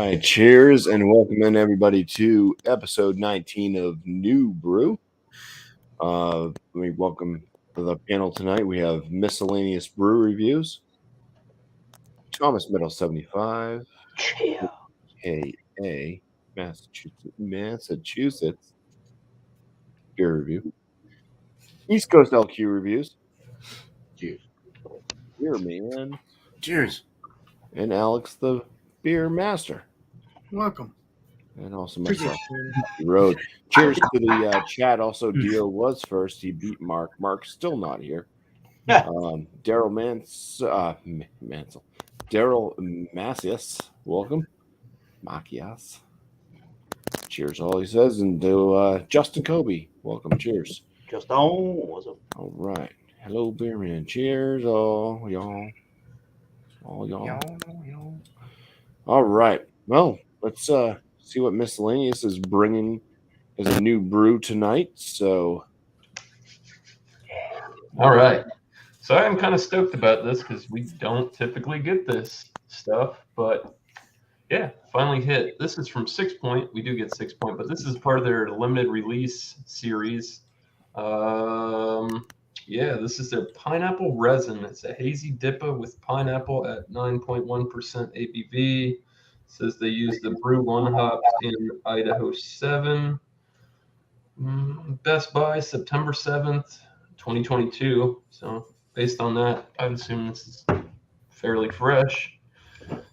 right, cheers and welcome in everybody to episode 19 of New Brew. We welcome to the panel tonight. We have miscellaneous brew reviews. Thomas Middle 75, KA, Massachusetts beer review. East Coast LQ reviews. Cheers. Beer man. Cheers. And Alex the beer master. Welcome. And also myself, Road. Cheers to the chat. Also, Dio was first. He beat Mark. Mark's still not here. Daryl Mansell. Daryl Macias, welcome. Macias. Cheers, all he says. And to Justin Kobe, welcome. Cheers. Justin, what's up? All right. Hello, Beerman. Cheers, all y'all. All y'all. All right. Well, let's see what Miscellaneous is bringing as a new brew tonight. So, all right. So I'm kind of stoked about this because we don't typically get this stuff, but yeah, finally hit. This is from 6 Point. We do get 6 Point, but this is part of their limited release series. Yeah, this is their pineapple resin. It's a hazy dipper with pineapple at 9.1% ABV. Says they use the Brew 1 hops in Idaho 7. Best by September 7th, 2022. So based on that, I'd assume this is fairly fresh.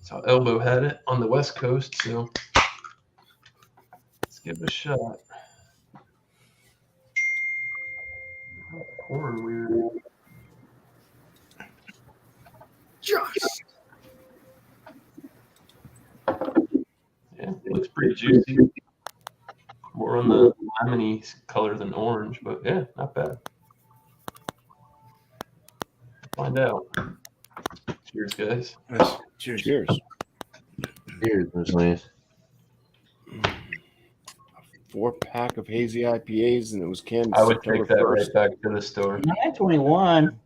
So Elbow had it on the West Coast. So let's give it a shot. Corn weird. Just. Yeah, it looks pretty juicy. More on the lemony color than orange, but yeah, not bad. Find out. Cheers, guys. Yes. Cheers. cheers. Cheers, miscellaneous. 4-pack of hazy IPAs, and it was canned I would September take that 1st. right back to the store. 921.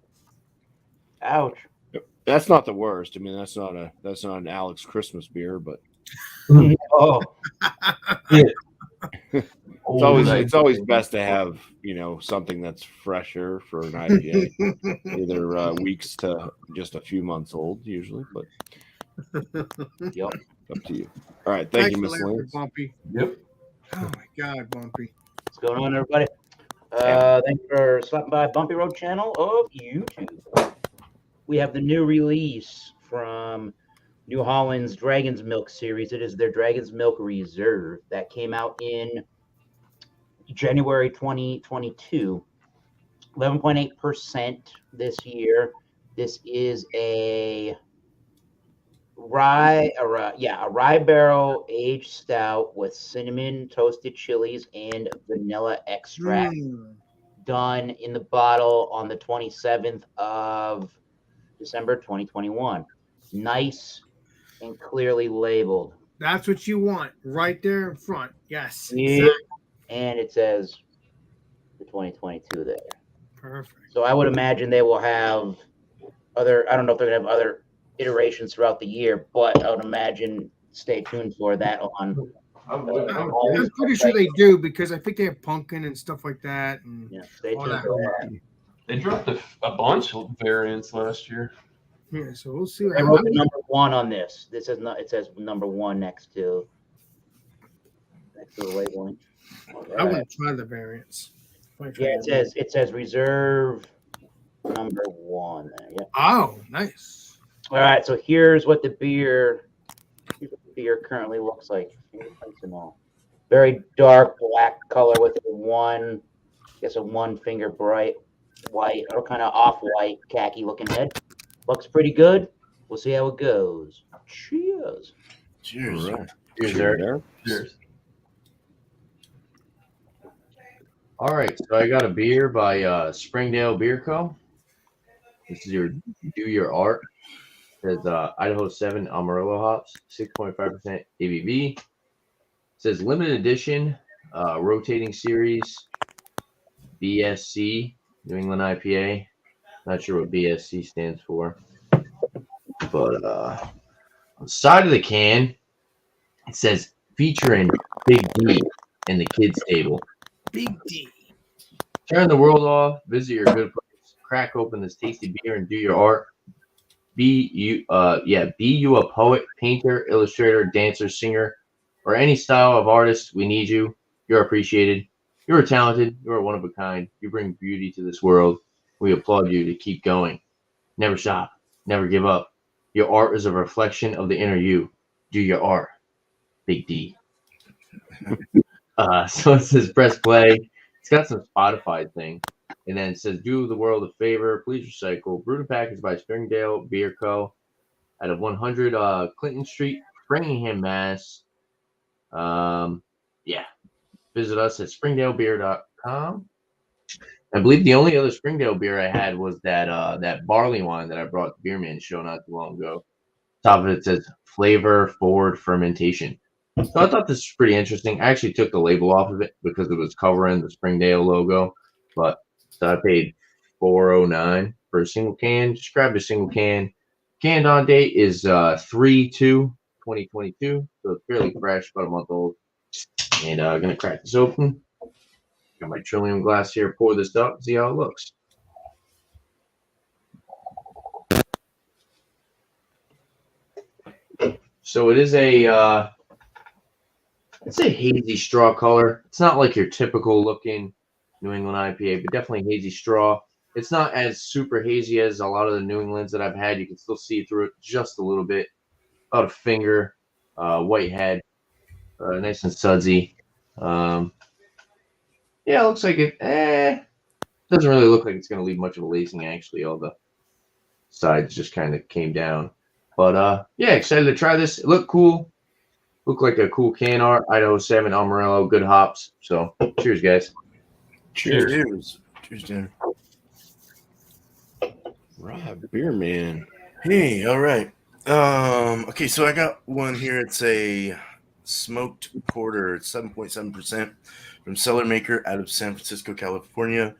Ouch. That's not the worst. I mean, that's not an Alex Christmas beer, but Oh, it's always best to have something that's fresher for an IPA, either weeks to just a few months old usually, but yep. up to you. All right, thank you, for Miss laughing, Lance. BuMpY. Yep. Oh my God, BuMpy. What's going on, everybody? Thanks for stopping by Bumpy Road channel of YouTube. We have the new release from New Holland's Dragon's Milk series. It is their Dragon's Milk Reserve that came out in January 2022. 11.8% this year. This is a rye barrel aged stout with cinnamon, toasted chilies, and vanilla extract. Done in the bottle on the 27th of December 2021. Nice and clearly labeled. That's what you want right there in front. Yes. Yeah. And it says the 2022 there. Perfect. So I would imagine they will have other, I don't know if they're going to have other iterations throughout the year, but I would imagine stay tuned for that on. I'm pretty sure they do because I think they have pumpkin and stuff like that. And yeah, stay all tuned that. for that. They dropped a bunch of variants last year. Yeah, so we'll see. I wrote the number 1 on this. It says number 1 next to the labeling. I want to try the variants. Yeah, it says reserve number 1 there. Yeah. Oh, nice. All right, so here's what the beer currently looks like. Very dark black color with a one finger bright white or kind of off-white khaki looking head. Looks pretty good. We'll see how it goes. Cheers. Cheers. All right. Cheers. Cheers. All right, so I got a beer by Springdale Beer Co. This is your Do Your Art. It says Idaho 7 Amarillo hops, 6.5% ABV. It says limited edition, rotating series, BSC, New England IPA. Not sure what BSC stands for. But on the side of the can, It says featuring Big D and the kids table. Big D. Turn the world off, visit your good place, crack open this tasty beer and do your art. Be you a poet, painter, illustrator, dancer, singer, or any style of artist. We need you. You're appreciated. You're talented. You're one of a kind. You bring beauty to this world. We applaud you to keep going. Never stop. Never give up. Your art is a reflection of the inner you. Do your art. Big D. So it says press play. It's got some Spotify thing. And then it says, do the world a favor. Please recycle. Brewed and packaged by Springdale Beer Co. At a 100 Clinton Street, Framingham, Mass. Visit us at springdalebeer.com. I believe the only other Springdale beer I had was that barley wine that I brought to Beer Man show not too long ago. Top of it says flavor forward fermentation. So I thought this was pretty interesting. I actually took the label off of it because it was covering the Springdale logo. But so I paid $4.09 for a single can. Just grabbed a single can. Canned on date is 3/2/2022. So it's fairly fresh, about a month old. And I'm gonna crack this open. Got my Trillium glass here. Pour this up. See how it looks. So it is it's a hazy straw color. It's not like your typical looking New England IPA, but definitely hazy straw. It's not as super hazy as a lot of the New Englands that I've had. You can still see through it just a little bit. About a finger, white head, nice and sudsy. Yeah, it looks like it. Doesn't really look like it's going to leave much of a lacing, actually. All the sides just kind of came down. But yeah, excited to try this. It looked cool. Looked like a cool can art. Idaho 7, Amarillo, good hops. So cheers, guys. Cheers. Cheers, Jenner. Right, Beer Man. Hey, all right. Okay, so I got one here. It's a smoked porter. It's 7.7% from Cellar Maker out of San Francisco, California.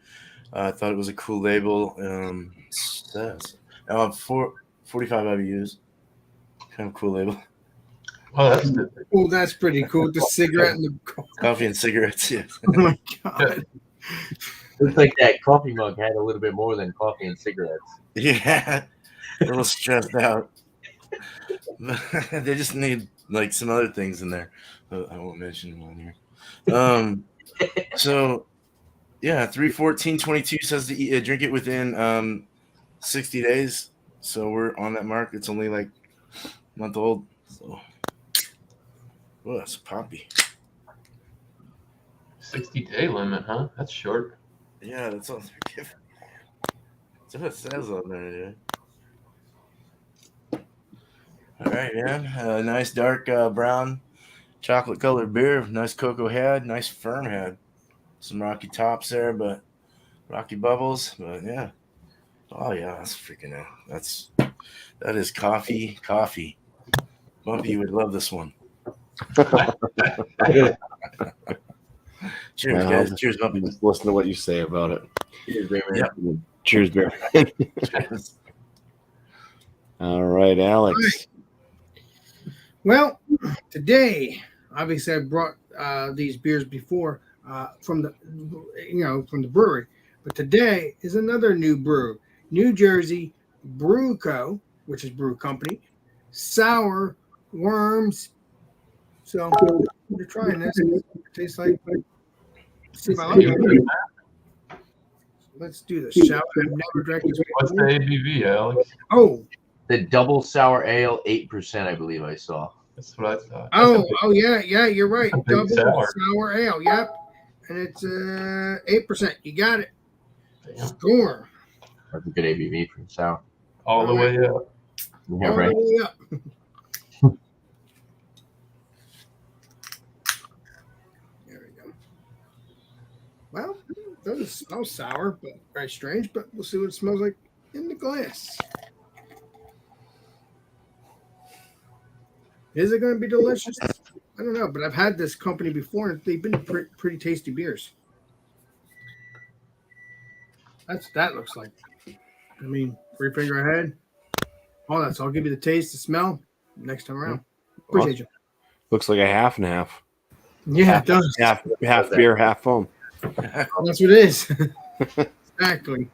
I thought it was a cool label. It says 45 IBUs. Kind of cool label. Oh, that's good. Oh, that's pretty cool. The cigarette and the Coffee and cigarettes. Yes. oh my god. Looks like that coffee mug had a little bit more than coffee and cigarettes. Yeah. A little stressed out. They just need like some other things in there. I won't mention them on here. So yeah, 3/14/22 says to drink it within 60 days. So we're on that mark. It's only like a month old. So oh, that's a poppy. 60-day limit, huh? That's short. Yeah, that's all they're giving. That's what it says on there, dude. All right, man. Nice dark brown chocolate colored beer. Nice cocoa head. Nice firm head. Some rocky tops there, but rocky bubbles. But yeah. Oh yeah, that's freaking out. That is coffee. BuMpy, you would love this one. Cheers, guys. Cheers, BuMpy. Just listen to what you say about it. Cheers, Beer Man. Yep. Cheers, Beer. All right, Alex. Well, today, obviously, I brought these beers before from the brewery, but today is another new brew, New Jersey BREW Co., which is Brew Company, Sour Worms. So we're trying this. It tastes like. See if I like it. Let's do this. Shall we? I've never drank this What's the before. ABV, Alex? Oh, The double sour ale, 8%, I believe I saw. That's what I thought. oh, yeah, you're right. That's a big Double sour. sour ale, yep. And it's 8%. You got it. Damn. Score. That's a good ABV for sour. All the way up. Yeah, All right. the way up. There we go. Well, it doesn't smell sour, but very strange. But we'll see what it smells like in the glass. Is it going to be delicious? I don't know, but I've had this company before, and they've been pretty tasty beers. That's what that looks like. I mean, 3 finger ahead. All that. So I'll give you the taste, the smell next time around. Appreciate you. Looks like a half and half. Yeah, it does. Half beer, half foam. That's what it is. Exactly.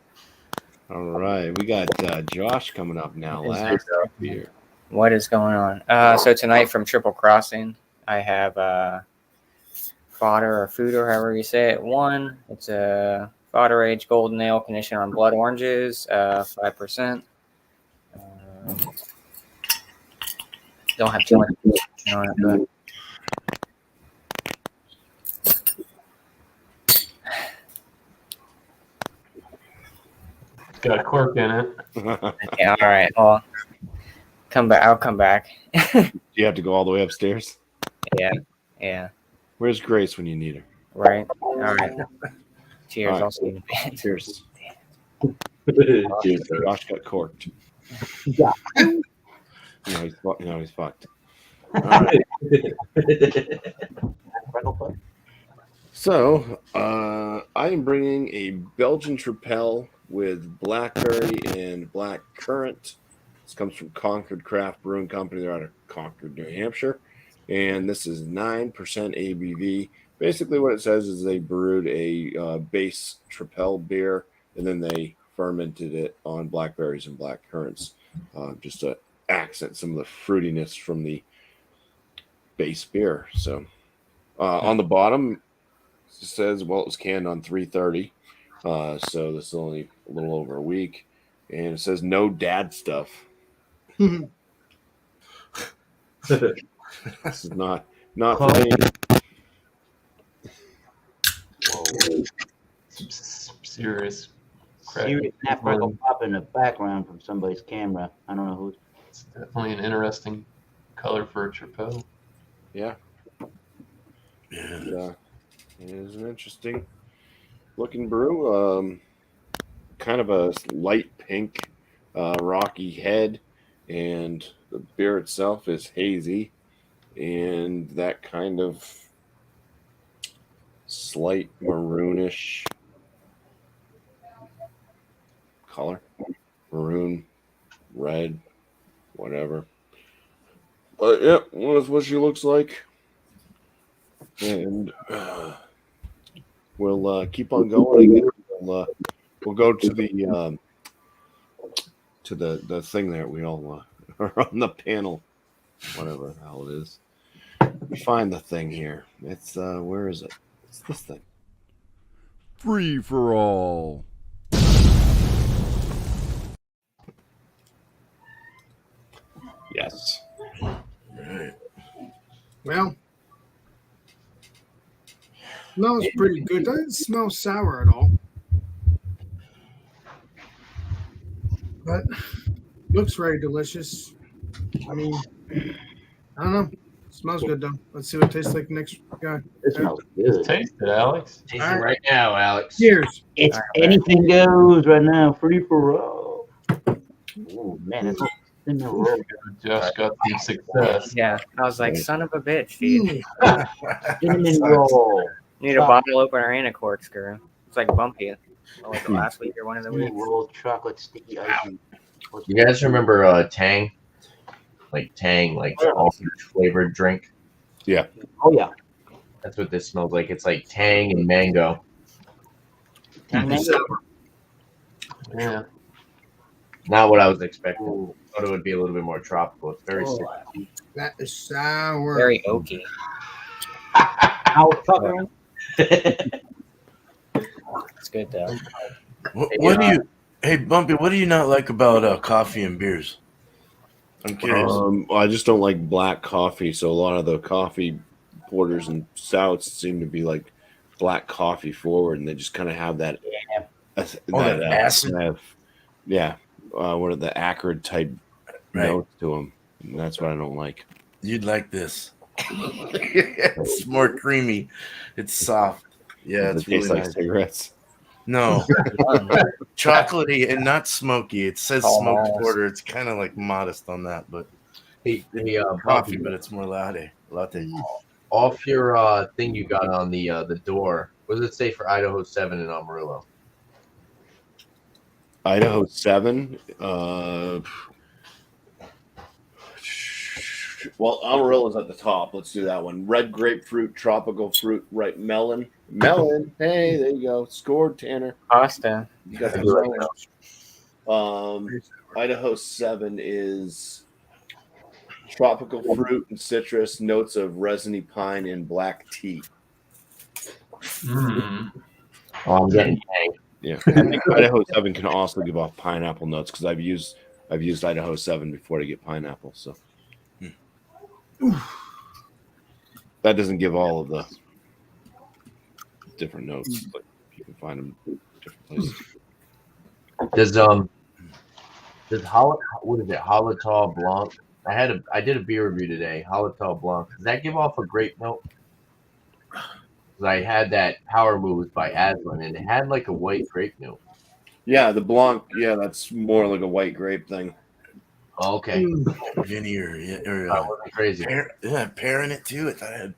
All right, we got Josh coming up now. Last beer. What is going on? So tonight from Triple Crossing, I have fodder or food or however you say it. One, it's a fodder age golden ale condition on blood oranges, 5%. Don't have too much on it, but It's got a cork in it. yeah, all right. Well, come back. I'll come back. You have to go all the way upstairs. Yeah. Where's Grace when you need her? Right. All right. Cheers. All right. I'll see you in a bit. Cheers. Cheers, Josh got corked. Yeah. He's fucked. So, I am bringing a Belgian Tripel with blackberry and black currant. This comes from Concord Craft Brewing Company. They're out of Concord, New Hampshire. And this is 9% ABV. Basically, what it says is they brewed a base Tripel beer, and then they fermented it on blackberries and black currants, just to accent some of the fruitiness from the base beer. So, on the bottom, it says, well, it was canned on 3/30, so this is only a little over a week, and it says no dad stuff. This is not for me. Whoa. Some serious crack. Serious snap crackle pop in the background from somebody's camera. I don't know who. It's definitely an interesting color for a Tripel. Yeah. It is an interesting looking brew. Kind of a light pink, rocky head, and the beer itself is hazy, and that kind of slight maroonish color, maroon, red, whatever. But yeah, that's what she looks like. And we'll keep on going. We'll go to the thing there. We all are on the panel, whatever the hell it is. Find the thing here. It's where is it? It's this thing. Free for all. Yes. Well, smells pretty good. Doesn't smell sour at all. But looks very delicious. I mean, I don't know. Smells good though. Let's see what it tastes like next guy. It smells good. Taste it, Alex. Taste it right now, Alex. Cheers. It's anything goes right now. Free for all. Oh man, it's in the roll. Josh got some success. Yeah. I was like, son of a bitch, dude. Cinnamon roll. Need a bottle opener and a corkscrew. It's like BuMpY. Like the last week or one of the Cinnamon weeks. roll chocolate sticky icing. You guys remember Tang? Like Tang, like all flavored drink? Oh yeah. That's what this smells like. It's like Tang and mango. Yeah. Not what I was expecting. I thought it would be a little bit more tropical. It's very citrusy. That is sour. Very oaky. How It's good though. What do you? Hey, BuMpY, what do you not like about coffee and beers? I'm curious. I just don't like black coffee, so a lot of the coffee porters and stouts seem to be like black coffee forward, and they just kind of have that that acid. What are the acrid type notes to them? And that's what I don't like. You'd like this. It's more creamy. It's soft. Yeah, It it's tastes really like nice. cigarettes. No, chocolatey and not smoky. It says smoked Almost. porter. It's kind of like modest on that, but Hey, coffee, but it's more latte. Off your thing you got on the door, what does it say for Idaho 7 in Amarillo? Idaho 7. Well, Amarillo's at the top. Let's do that one. Red grapefruit, tropical fruit, right? Melon. Melon. Hey, there you go. Scored, Tanner. Pasta. You got the I do like melon. Idaho 7 is tropical fruit and citrus, notes of resiny pine and black tea. Mm. Oh, I'm getting Yeah, I think Idaho 7 can also give off pineapple notes because I've used Idaho 7 before to get pineapple. So that doesn't give all of the different notes, but you can find them different places. Does what is it? Hallertau Blanc. I did a beer review today. Hallertau Blanc. Does that give off a grape note? Because I had that Power Moves by Aslan, and it had like a white grape note. Yeah, the Blanc. Yeah, that's more like a white grape thing. Oh, okay. Vinny or I wasn't crazy. pear in it too. I thought I had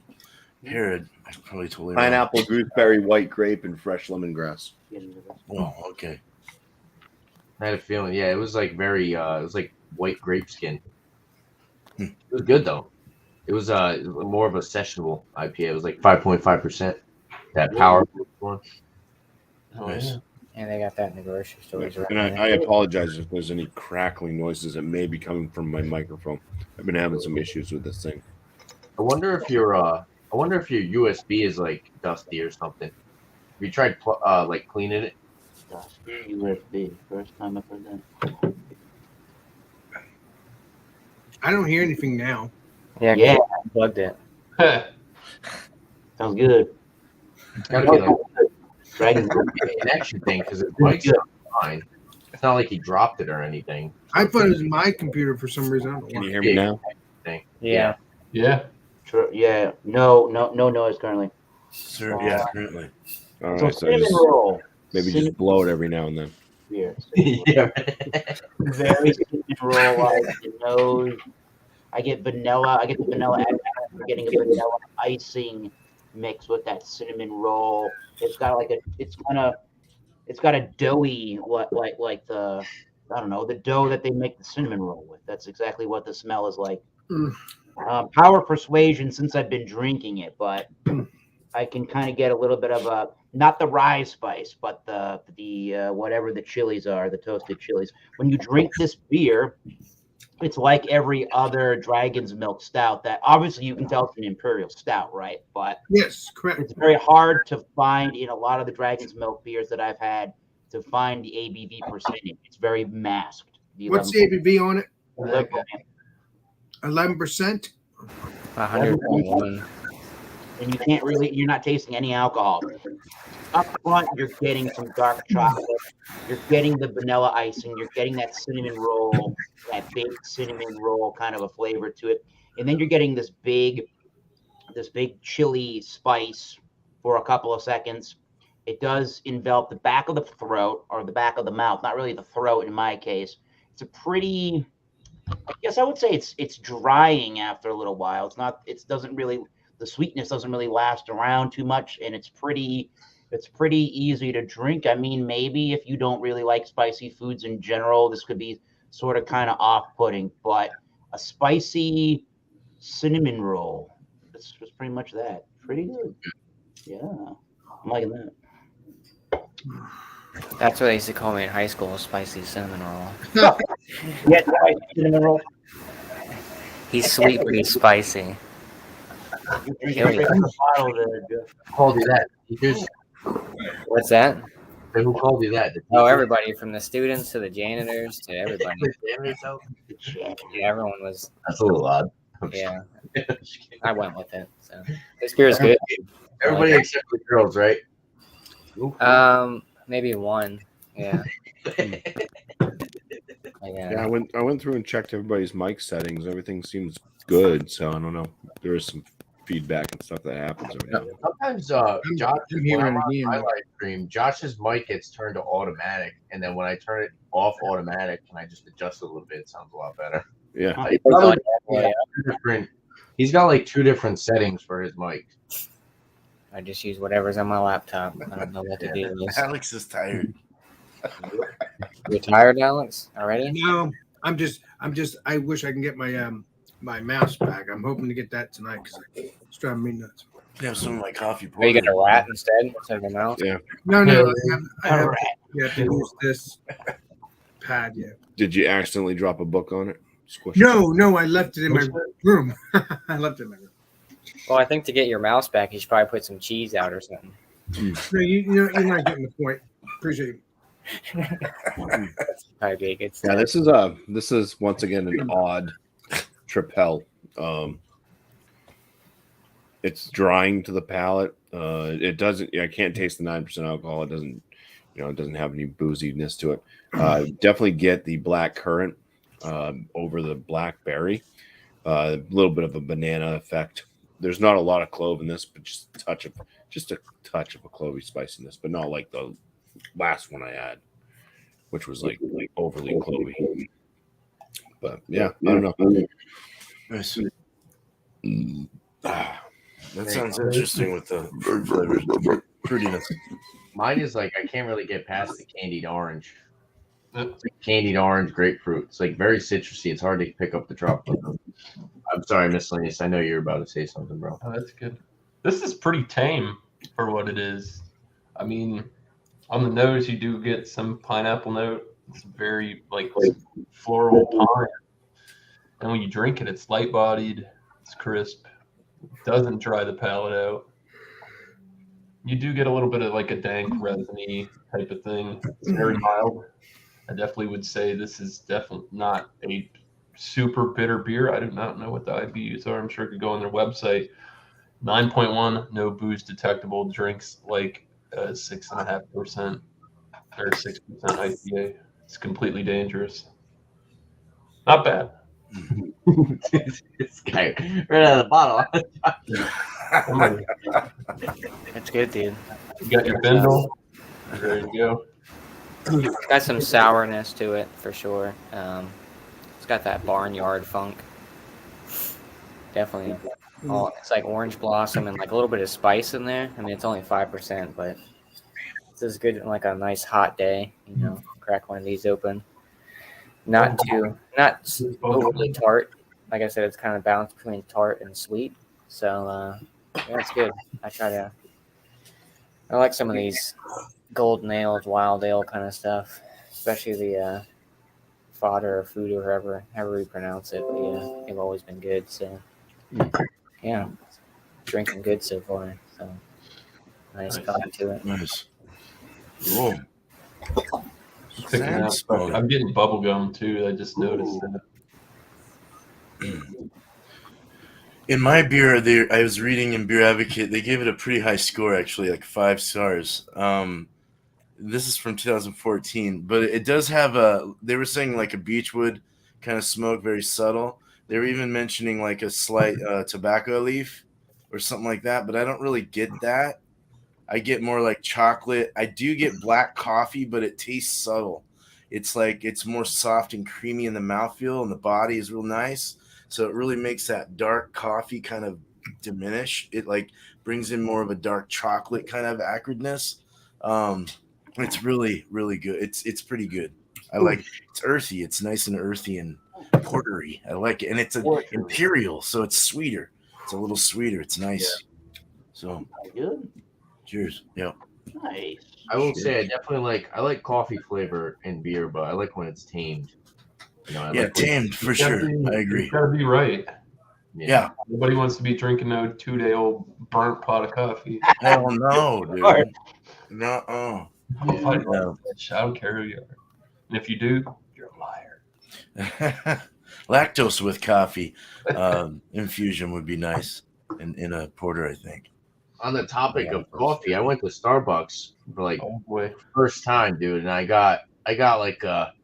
pear. I probably totally Pineapple, gooseberry, white grape, and fresh lemongrass. wrong. Oh, okay. I had a feeling. Yeah, it was like very. It was like white grape skin. It was good though. It was more of a sessionable IPA. It was like 5.5%. That Power Moves one. Oh, Nice. yeah. And they got that in the grocery stores. And I apologize if there's any crackling noises that may be coming from my microphone. I've been having some issues with this thing. I wonder if your USB is like dusty or something. Have you tried like cleaning it? USB. First time I've heard that. I don't hear anything now. Yeah, Yeah. I plugged it. Sounds good. It's gotta be like Dragon. a connection thing because his mic's not fine. It's not like he dropped it or anything. I thought it was my computer for some reason. I don't know Can you why. hear me now? Yeah. Yeah. Yeah. No noise currently. Sir, yeah, currently. All So right, so cinnamon roll. maybe just blow it every now and then. Beer. Yeah. Very cinnamon roll like the nose. I get vanilla. I get the vanilla. I'm getting a vanilla icing mix with that cinnamon roll. It's got like a. It's got a doughy like the. I don't know the dough that they make the cinnamon roll with. That's exactly what the smell is like. Power persuasion since I've been drinking it, but I can kind of get a little bit of a not the rye spice, but the whatever the chilies are, the toasted chilies. When you drink this beer, it's like every other Dragon's Milk stout that obviously you can tell it's an imperial stout, right? But Yes, correct. it's very hard to find in a lot of the Dragon's Milk beers that I've had to find the ABV percentage. It's very masked. What's the ABV on it? 11%. 11%. 100.1. And you can't really, you're not tasting any alcohol. Up front, you're getting some dark chocolate. You're getting the vanilla icing. You're getting that cinnamon roll, that baked cinnamon roll kind of a flavor to it. And then you're getting this big chili spice for a couple of seconds. It does envelop the back of the throat or the back of the mouth, not really the throat in my case. It's a pretty, I guess I would say it's drying after a little while. The sweetness doesn't really last around too much, and it's pretty easy to drink. I mean, maybe if you don't really like spicy foods in general, this could be sort of kind of off-putting, but a spicy cinnamon roll. That's pretty much that. Pretty good. Yeah. I'm liking that. That's what they used to call me in high school, spicy cinnamon roll. Yeah, cinnamon roll. He's sweet, but he's spicy. You're drinking straight from the bottle there, Jeff. Who called you that? Teachers? What's that? Who called you that? Oh, everybody, from the students to the janitors to everybody. Shit. Yeah, everyone was. That's a little odd. Yeah, I went with it. So this beer is good. Everybody except the girls, right? Maybe one. Yeah. Yeah, I went through and checked everybody's mic settings. Everything seems good, so I don't know. There is some feedback and stuff that happens every now. Sometimes Josh, when I'm on my live stream, Josh's mic gets turned to automatic, and then when I turn it off automatic, and I just adjust it a little bit, it sounds a lot better. Yeah. He's got like two different settings for his mic. I just use whatever's on my laptop. I don't know what to do. Alex is tired. You're tired, Alex? Already? No, I'm just. I wish I can get my my mouse back. I'm hoping to get that tonight because it's driving me nuts. You have some of my coffee Are you porter. got a rat instead of a mouse? Yeah. No, Yeah. I have to use this pad. Yeah. Did you accidentally drop a book on it? Squish it. No, I left it in my room. I left it in my room. Well, I think to get your mouse back, you should probably put some cheese out or something. No, you're not getting the point. Appreciate it. Probably be a good Yeah, start. this is once again an odd tripel. It's drying to the palate. It doesn't. I can't taste the 9% alcohol. It doesn't. It doesn't have any booziness to it. Definitely get the black currant over the blackberry. A little bit of a banana effect. There's not a lot of clove in this, but just a touch of a clovey spiciness, but not like the last one I had, which was like overly clovey. But yeah, I don't know. Nice. That sounds interesting with the fruit flavors, fruitiness. Mine is like I can't really get past the candied orange. Yep. It's like candied orange, grapefruit. It's like very citrusy. It's hard to pick up the tropical. I'm sorry, Miscellaneous. I know you're about to say something, bro. Oh, that's good. This is pretty tame for what it is. I mean, on the nose, you do get some pineapple note. It's very like floral pine. And when you drink it, it's light bodied. It's crisp. Doesn't dry the palate out. You do get a little bit of like a dank, resiny type of thing. It's very mild. I definitely would say this is definitely not a super bitter beer. I do not know what the IBUs are. I'm sure I could go on their website. 9.1, no booze detectable. Drinks like 6.5% or 6% IPA. It's completely dangerous. Not bad. This guy right out of the bottle. That's good, dude. You got your bindle. There you go. It's got some sourness to it for sure. It's got that barnyard funk. Definitely. It's like orange blossom and like a little bit of spice in there. I mean, it's only 5%, but it's as good on like a nice hot day. Crack one of these open. Not overly tart. Like I said, it's kind of balanced between tart and sweet. So yeah, it's good. I like some of these golden ales, wild ale kind of stuff, especially the fodder or food or however you pronounce it. But yeah, they've always been good. So yeah, drinking good so far. So nice body to it. Nice. Cool. I'm getting bubble gum too. I just noticed that. In my beer, I was reading in Beer Advocate, they gave it a pretty high score, actually, like 5 stars. This is from 2014, but it does have they were saying like a beechwood kind of smoke, very subtle. They were even mentioning like a slight tobacco leaf or something like that, but I don't really get that. I get more like chocolate. I do get black coffee, but it tastes subtle. It's like it's more soft and creamy in the mouthfeel, and the body is real nice. So it really makes that dark coffee kind of diminish. It like brings in more of a dark chocolate kind of acridness. It's really, really good. It's pretty good. I like it. It's earthy. It's nice and earthy and portery. I like it. And it's an imperial, so it's sweeter. It's a little sweeter. It's nice. Yeah. So good. Cheers. Yeah. Nice. I will say I like coffee flavor in beer, but I like when it's tamed. Tamed for sure. I agree. It's gotta be right. Yeah. Nobody wants to be drinking a 2-day-old burnt pot of coffee. Hell no, dude. No. I don't care who you are. And if you do, you're a liar. Lactose with coffee infusion would be nice in a porter, I think. On the topic of coffee, I went to Starbucks for like first time, dude, and I got like a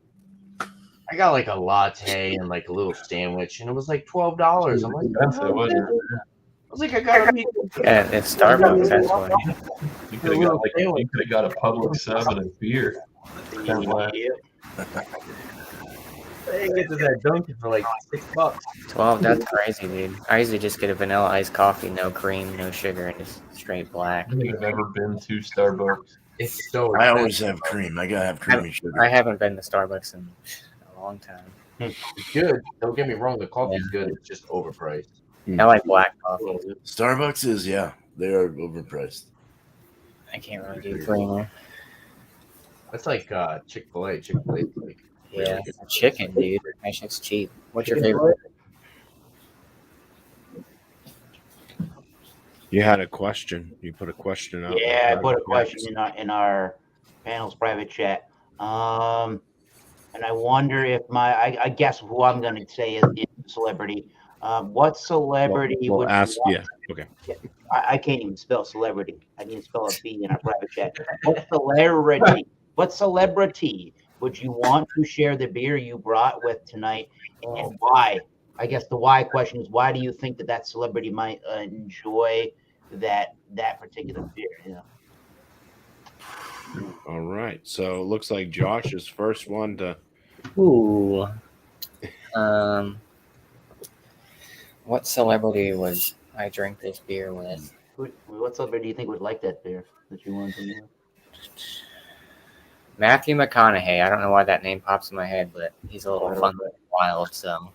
latte and like a little sandwich, and it was like $12. I'm like, I was like, I gotta be. Yeah, it's Starbucks. That's why. You could have got a Public 7 of beer. I get to that Dunkin' for like $6. 12, that's crazy, dude. I usually just get a vanilla iced coffee, no cream, no sugar, and just straight black. I've never been to Starbucks. It's so I always have cream. I gotta have creamy sugar. I haven't been to Starbucks in a long time. It's good. Don't get me wrong. The coffee's good. It's just overpriced. I like black coffee. Starbucks is, yeah, they are overpriced. I can't really do creamer. That's like Chick-fil-A. Chick-fil-A is like Yeah, really good. chicken, dude. My shit's cheap. What's your Chicken favorite? You had a question. You put a question out. Yeah, I put a question in our panel's private chat. And I wonder if I guess who I'm going to say is a celebrity. What celebrity We'll would ask. you want? Yeah. Okay. I can't even spell celebrity. I need to spell a B in our private chat. What celebrity? What celebrity would you want to share the beer you brought with tonight, and why? I guess the why question is, why do you think that celebrity might enjoy that particular beer? You know. All right. So it looks like Josh is first one to. Ooh. What celebrity would I drink this beer with? What celebrity do you think would like that beer that you want to know? Matthew McConaughey. I don't know why that name pops in my head, but he's a little fun and wild. So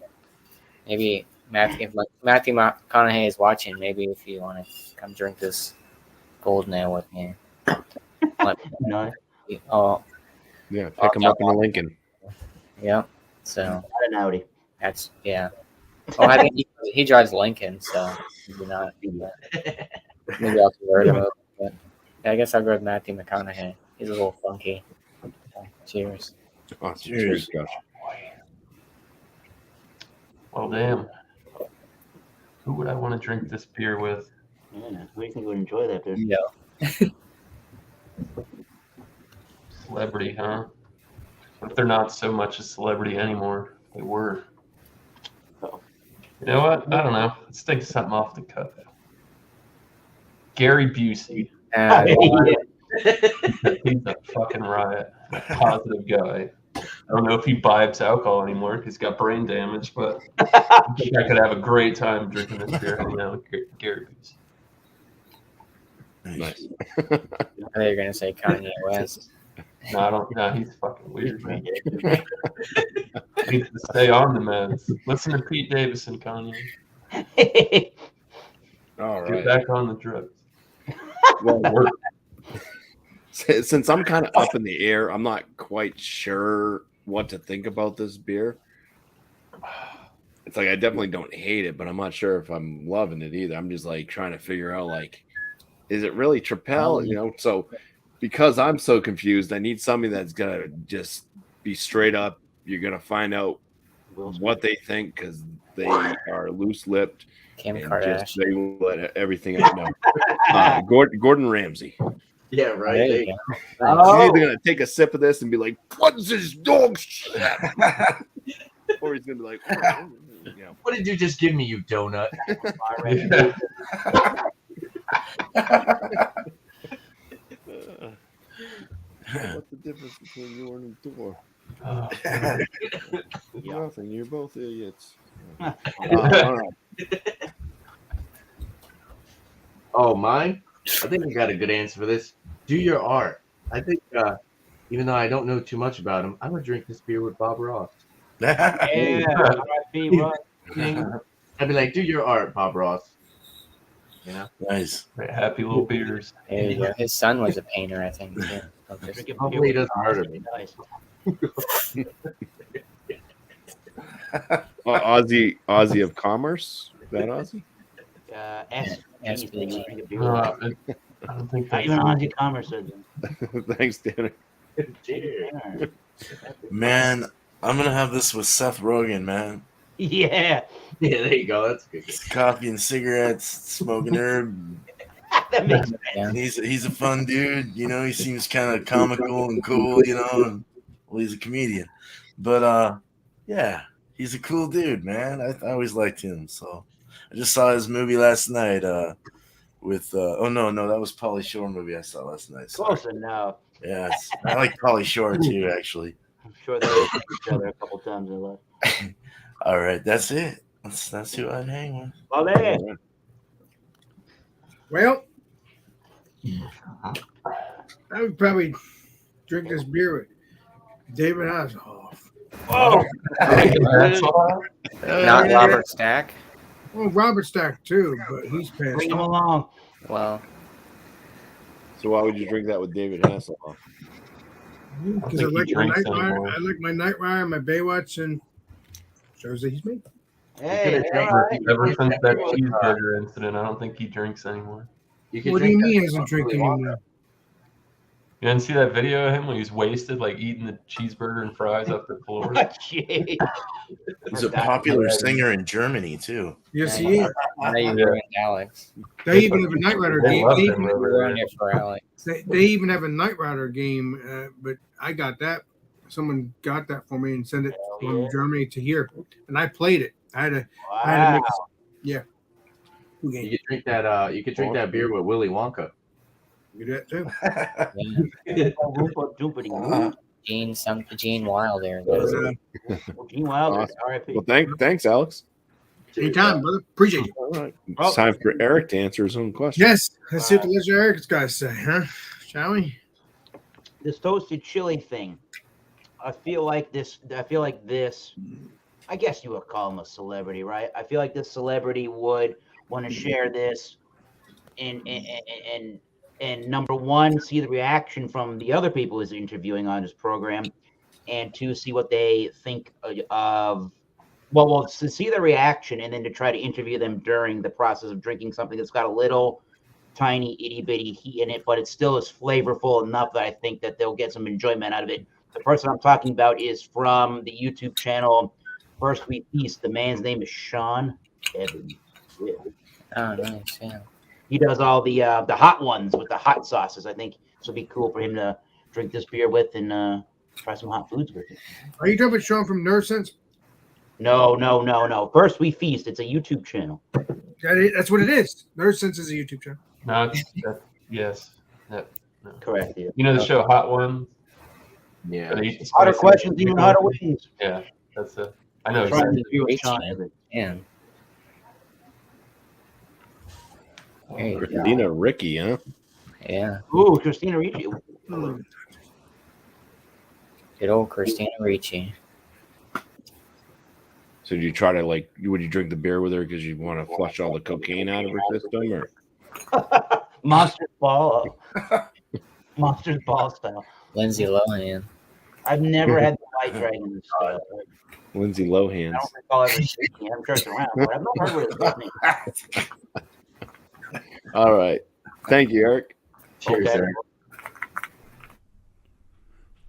maybe Matthew, if Matthew McConaughey is watching, maybe if you want to come drink this golden ale with me. No. Oh, Yeah, pick him up in a Lincoln. yeah. So Not an Audi. that's yeah. Oh, I think he drives Lincoln, so maybe not. Maybe I'll convert him. But yeah, I guess I'll go with Matthew McConaughey. He's a little funky. Cheers. Awesome. Cheers, Josh. Well, damn. Who would I want to drink this beer with? Yeah. Who do you think would enjoy that beer? Yeah. Celebrity, huh? What if they're not so much a celebrity anymore? They were. You know what? I don't know. Let's think of something off the cuff. Gary Busey. He's a fucking riot. A positive guy. I don't know if he vibes alcohol anymore because he's got brain damage, but I think I could have a great time drinking this beer hanging out with Gary Busey. Nice. I thought you were gonna say Kanye West. No, I don't. No, he's fucking weird, man. He needs to stay on the meds. Listen to Pete Davidson, Kanye. All Get right. back on the drugs. Well, since I'm kind of up in the air, I'm not quite sure what to think about this beer. It's like I definitely don't hate it, but I'm not sure if I'm loving it either. I'm just like trying to figure out, like, is it really Tripel? You know, so because I'm so confused, I need something that's gonna just be straight up. You're gonna find out what they think because they are loose-lipped. Kim and Kardashian. just they will let everything I know. Gordon Ramsay. Yeah, right. There There you you go. go. He's either gonna take a sip of this and be like, "What's this dog shit?" or he's gonna be like, "Oh, you know." What did you just give me, you donut? What's the difference between you and a door? Nothing. You're both idiots. All right. Oh, mine? I think I got a good answer for this. Do your art. I think, even though I don't know too much about him, I'm going to drink this beer with Bob Ross. Yeah. I'd be like, do your art, Bob Ross. You know? Nice. Happy little beers. There you go. His son was a painter, I think. Too. Hopefully he doesn't murder me. Nice. Aussie of Commerce. Is that Aussie? SPG. I don't think Not that's even Aussie Commerce. Thanks, Tanner. Cheers. Man, I'm going to have this with Seth Rogen, man. Yeah. Yeah, there you go. That's good. Coffee and cigarettes, smoking herb. That makes sense. Yeah. He's a fun dude. You know, he seems kind of comical and cool, you know. And, well, he's a comedian. But, yeah, he's a cool dude, man. I always liked him. So I just saw his movie last night with oh, no, that was Pauly Shore movie I saw last night. Sorry. Close enough. Yeah, I like Pauly Shore, too, actually. I'm sure they hit each other a couple times in life. All right, that's it. That's who I'd hang with. Well, there. Well, I would probably drink this beer with David Hasselhoff. Whoa! Not Robert Stack. Well, Robert Stack too, but he's passed. Bring him along. Well, So why would you drink that with David Hasselhoff? Because I like my Night Rider. I like my Night Rider, my Baywatch, and shows that he's made. Hey, Ever since that cheeseburger incident, I don't think he drinks anymore. What do you mean he doesn't drink anymore? You didn't see that video of him when he was wasted, like eating the cheeseburger and fries off the floor? Jeez. He's a popular singer in Germany too. Yes, he is. now you ruined Alex. They even have a Night Rider They game. love They him even, over Ruined there. it for Alex. they even have a Night Rider game, but I got that. Someone got that for me and sent it from Germany to here, and I played it. I had to Wow. make two You games. could drink that. You could drink that beer with Willy Wonka. You do that too. Gene Wilder. Gene Wilder. Awesome. R.I.P. Well, thanks, Alex. Anytime, brother. Appreciate you. All right. It's time for Eric to answer his own question. Yes. Let's see what the legendary Eric's got to say, huh? Shall we? This toasted chili thing. I feel like this. I guess you would call him a celebrity, right? I feel like this celebrity would want to share this, and number one, see the reaction from the other people he's interviewing on his program, and two, see what they think of. Well, to see the reaction, and then to try to interview them during the process of drinking something that's got a little tiny itty bitty heat in it, but it still is flavorful enough that I think that they'll get some enjoyment out of it. The person I'm talking about is from the YouTube channel First We Feast. The man's name is Sean Evans. Yeah. Oh, nice. Yeah. He does all the hot ones with the hot sauces. I think this would be cool for him to drink this beer with and try some hot foods with it. Are you talking about Sean from Nerd Sense? No. First We Feast. It's a YouTube channel. That's what it is. Nerd Sense is a YouTube channel. No, yes. No. Correct. Yeah. You know the show Hot Ones? Yeah. Where they eat the Hotter spicy questions, chicken? even hotter wings. Yeah, that's it. I know Trying exactly. to interview with Sean Evans. Yeah. There you go. Christina Ricci, huh? Yeah. Ooh, Christina Ricci. Good old Christina Ricci. So did you try to would you drink the beer with her because you want to flush all the cocaine out of her system, or? Monsters Ball. Monsters Ball style. Lindsay Lohan. I've never had the White Dragon style. Lindsay I Lohan's. don't recall ever seeing it. I'm sure it's around, but I've not heard what it's happening. All right. Thank you, Eric. Cheers, Okay. Eric.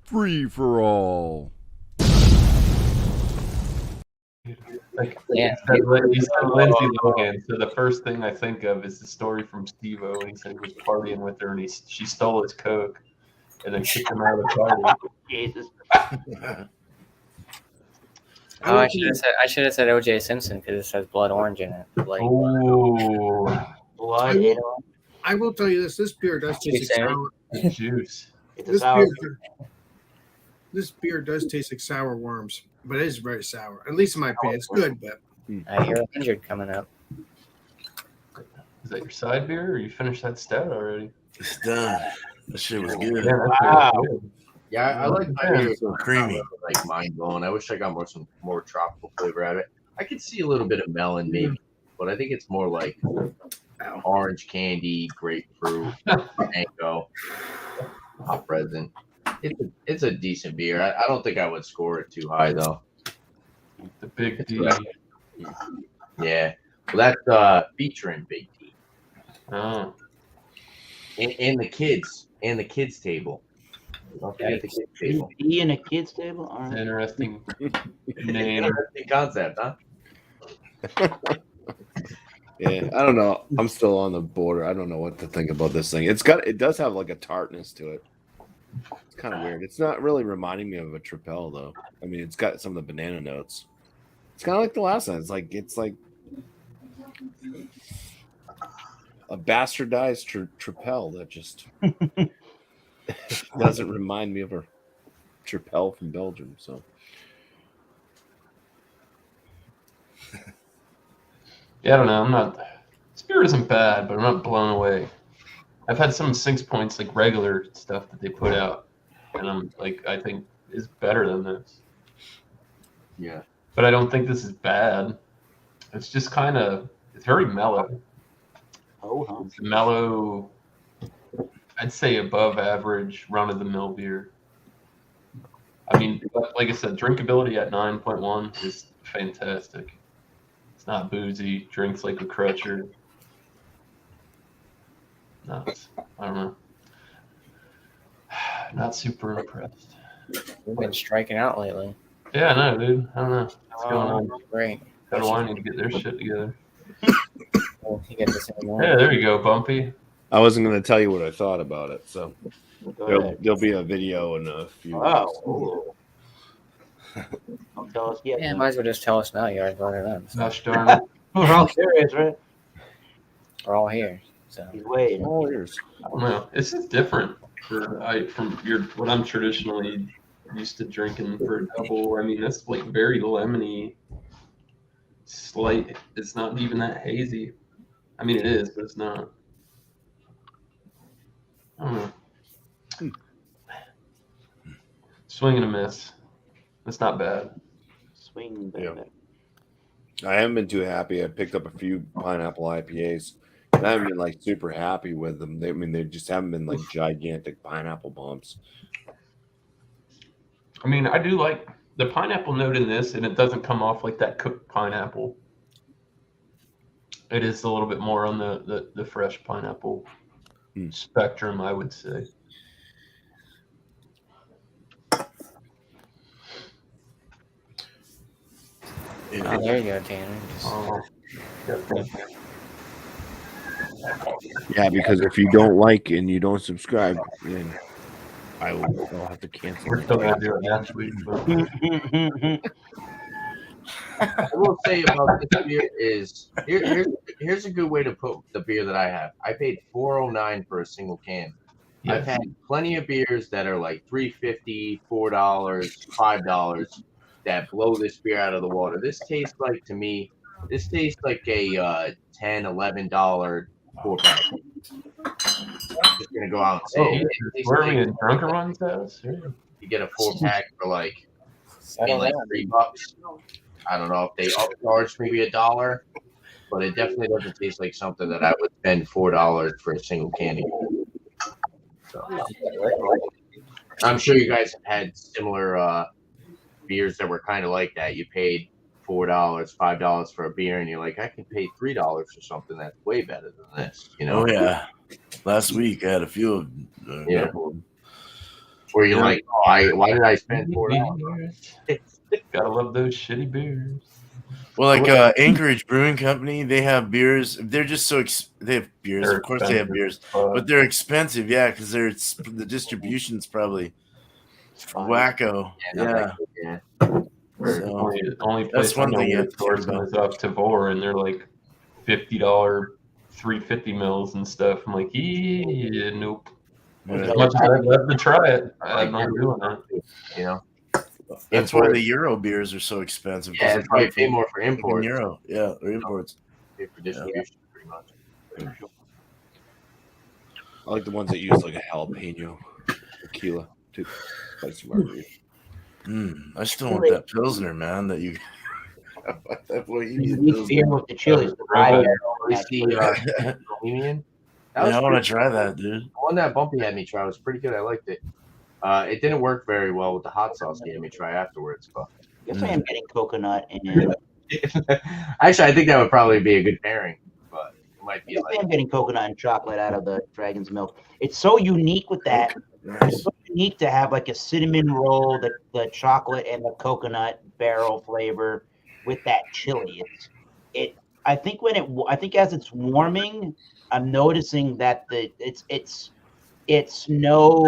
Free for all. Like, Yeah. he said Lindsay Lohan. So the first thing I think of is the story from Steve-O when he said he was partying with her and she stole his Coke and then kicked him out of the party. Jesus. Oh, I should have said O.J. Simpson because it says blood orange in it. Like, Ooh, Blood. I will tell you this. This beer does taste like sour. juice. It's a This sour. this beer does taste like sour worms, but it is very sour. At least in my opinion, it's good. But I hear 100 coming up. Is that your side beer or you finished that stout already? It's done. That shit was good. Yeah, that's Wow. good. Yeah, I like my Yeah, beer. so creamy. Like mind blown. I wish I got more tropical flavor out of it. I could see a little bit of melon maybe, but I think it's more like orange candy, grapefruit, mango, hot resin. It's a decent beer. I don't think I would score it too high though. The big D. Yeah. Well, that's featuring Big D Oh, and the kids table. Don't forget the kids table. Be in a kid's table. All it's an right. interesting name. Interesting concept, huh? Yeah, I don't know. I'm still on the border. I don't know what to think about this thing. It does have like a tartness to it. It's kind of weird. It's not really reminding me of a Tripel though. I mean, it's got some of the banana notes. It's kind of like the last one. It's like a bastardized Tripel that just doesn't remind me of a Tripel from Belgium. So Yeah, I don't know. I'm not. Spirit isn't bad, but I'm not blown away. I've had some 6 points, like regular stuff that they put out, and I'm like, I think is better than this. Yeah. But I don't think this is bad. It's just kind of, it's very mellow. Oh, huh. It's mellow, I'd say above average run-of-the-mill beer. I mean, like I said, drinkability at 9.1 is fantastic. It's not boozy, drinks like a crutcher. Not, I don't know. Not super impressed. We've been striking out lately. Yeah, I know, dude. I don't know what's going on. Great. Carolina need to get their shit together. Well, you get the same one. Yeah, there you go, BuMpY. I wasn't going to tell you what I thought about it, so Go ahead. there'll be a video in a few weeks. Oh. Don't tell us yet. Yeah, man. might as well just tell us now. You already brought it up. So Gosh darn it. We're all serious, right? we're all here. So He's waiting. Oh, years. I don't know. This is different from what I'm traditionally used to drinking for a double. I mean, that's like very lemony, slight. It's not even that hazy. I mean, it is, but it's not. I don't know. Swing and a miss. It's not bad. Swing, Yeah. baby. I haven't been too happy. I picked up a few pineapple IPAs. And I haven't been like super happy with them. They just haven't been like gigantic pineapple bumps. I mean, I do like the pineapple note in this, and it doesn't come off like that cooked pineapple. It is a little bit more on the fresh pineapple spectrum, I would say. oh, there you go, Tanner. Yeah, because if you don't like and you don't subscribe, then I'll have to cancel. We're still gonna do it next week. But I will say about this beer is here's a good way to put the beer that I have. I paid $4.09 for a single can. yeah. I've had plenty of beers that are like $3.50, $4, $5 that blow this beer out of the water. This tastes like, to me, a $10, $11 4-pack. Just gonna go out and say it. It tastes Where are like we in Drunker One's house? you get a 4-pack for like Settle like down. $3. I don't know if they upcharge maybe $1, but it definitely doesn't taste like something that I would spend $4 for a single can. So, I'm sure you guys have had similar beers that were kind of like that. You paid $4, $5 for a beer, and you're like, I can pay $3 for something that's way better than this. You know? Oh yeah. Last week I had a few of them. Yeah. Where you're like, oh, why did I spend $4? Gotta love those shitty beers. Well, like Anchorage Brewing Company, they have beers. They're just so they have beers. They're of course, they have beers, but they're expensive. Yeah, because the distribution's probably wacko. Yeah. So, only that's place one I thing you know have to think about. is up to Vor, and they're like $50 350 mils and stuff. I'm like, yeah, nope. As much as I'd love to try it, I'm not doing that. You know. That's why the Euro beers are so expensive. Yeah, that's why you pay more for imports. Euro, yeah, or imports. Pay for distribution, pretty much. I like the ones that use like a jalapeno tequila to spicy margarita. I still want that Pilsner, man. That you. That boy, you need This beer with the chilies. I want to try that, dude. The one that BuMpY had me try was pretty good. I liked it. It didn't work very well with the hot sauce he had me try afterwards, but Yes, I am getting coconut and actually, I think that would probably be a good pairing. But it might be yes, like I am getting coconut and chocolate out of the dragon's milk. It's so unique with that. It's so unique to have like a cinnamon roll, the chocolate and the coconut barrel flavor with that chili. I think as it's warming, I'm noticing that it's no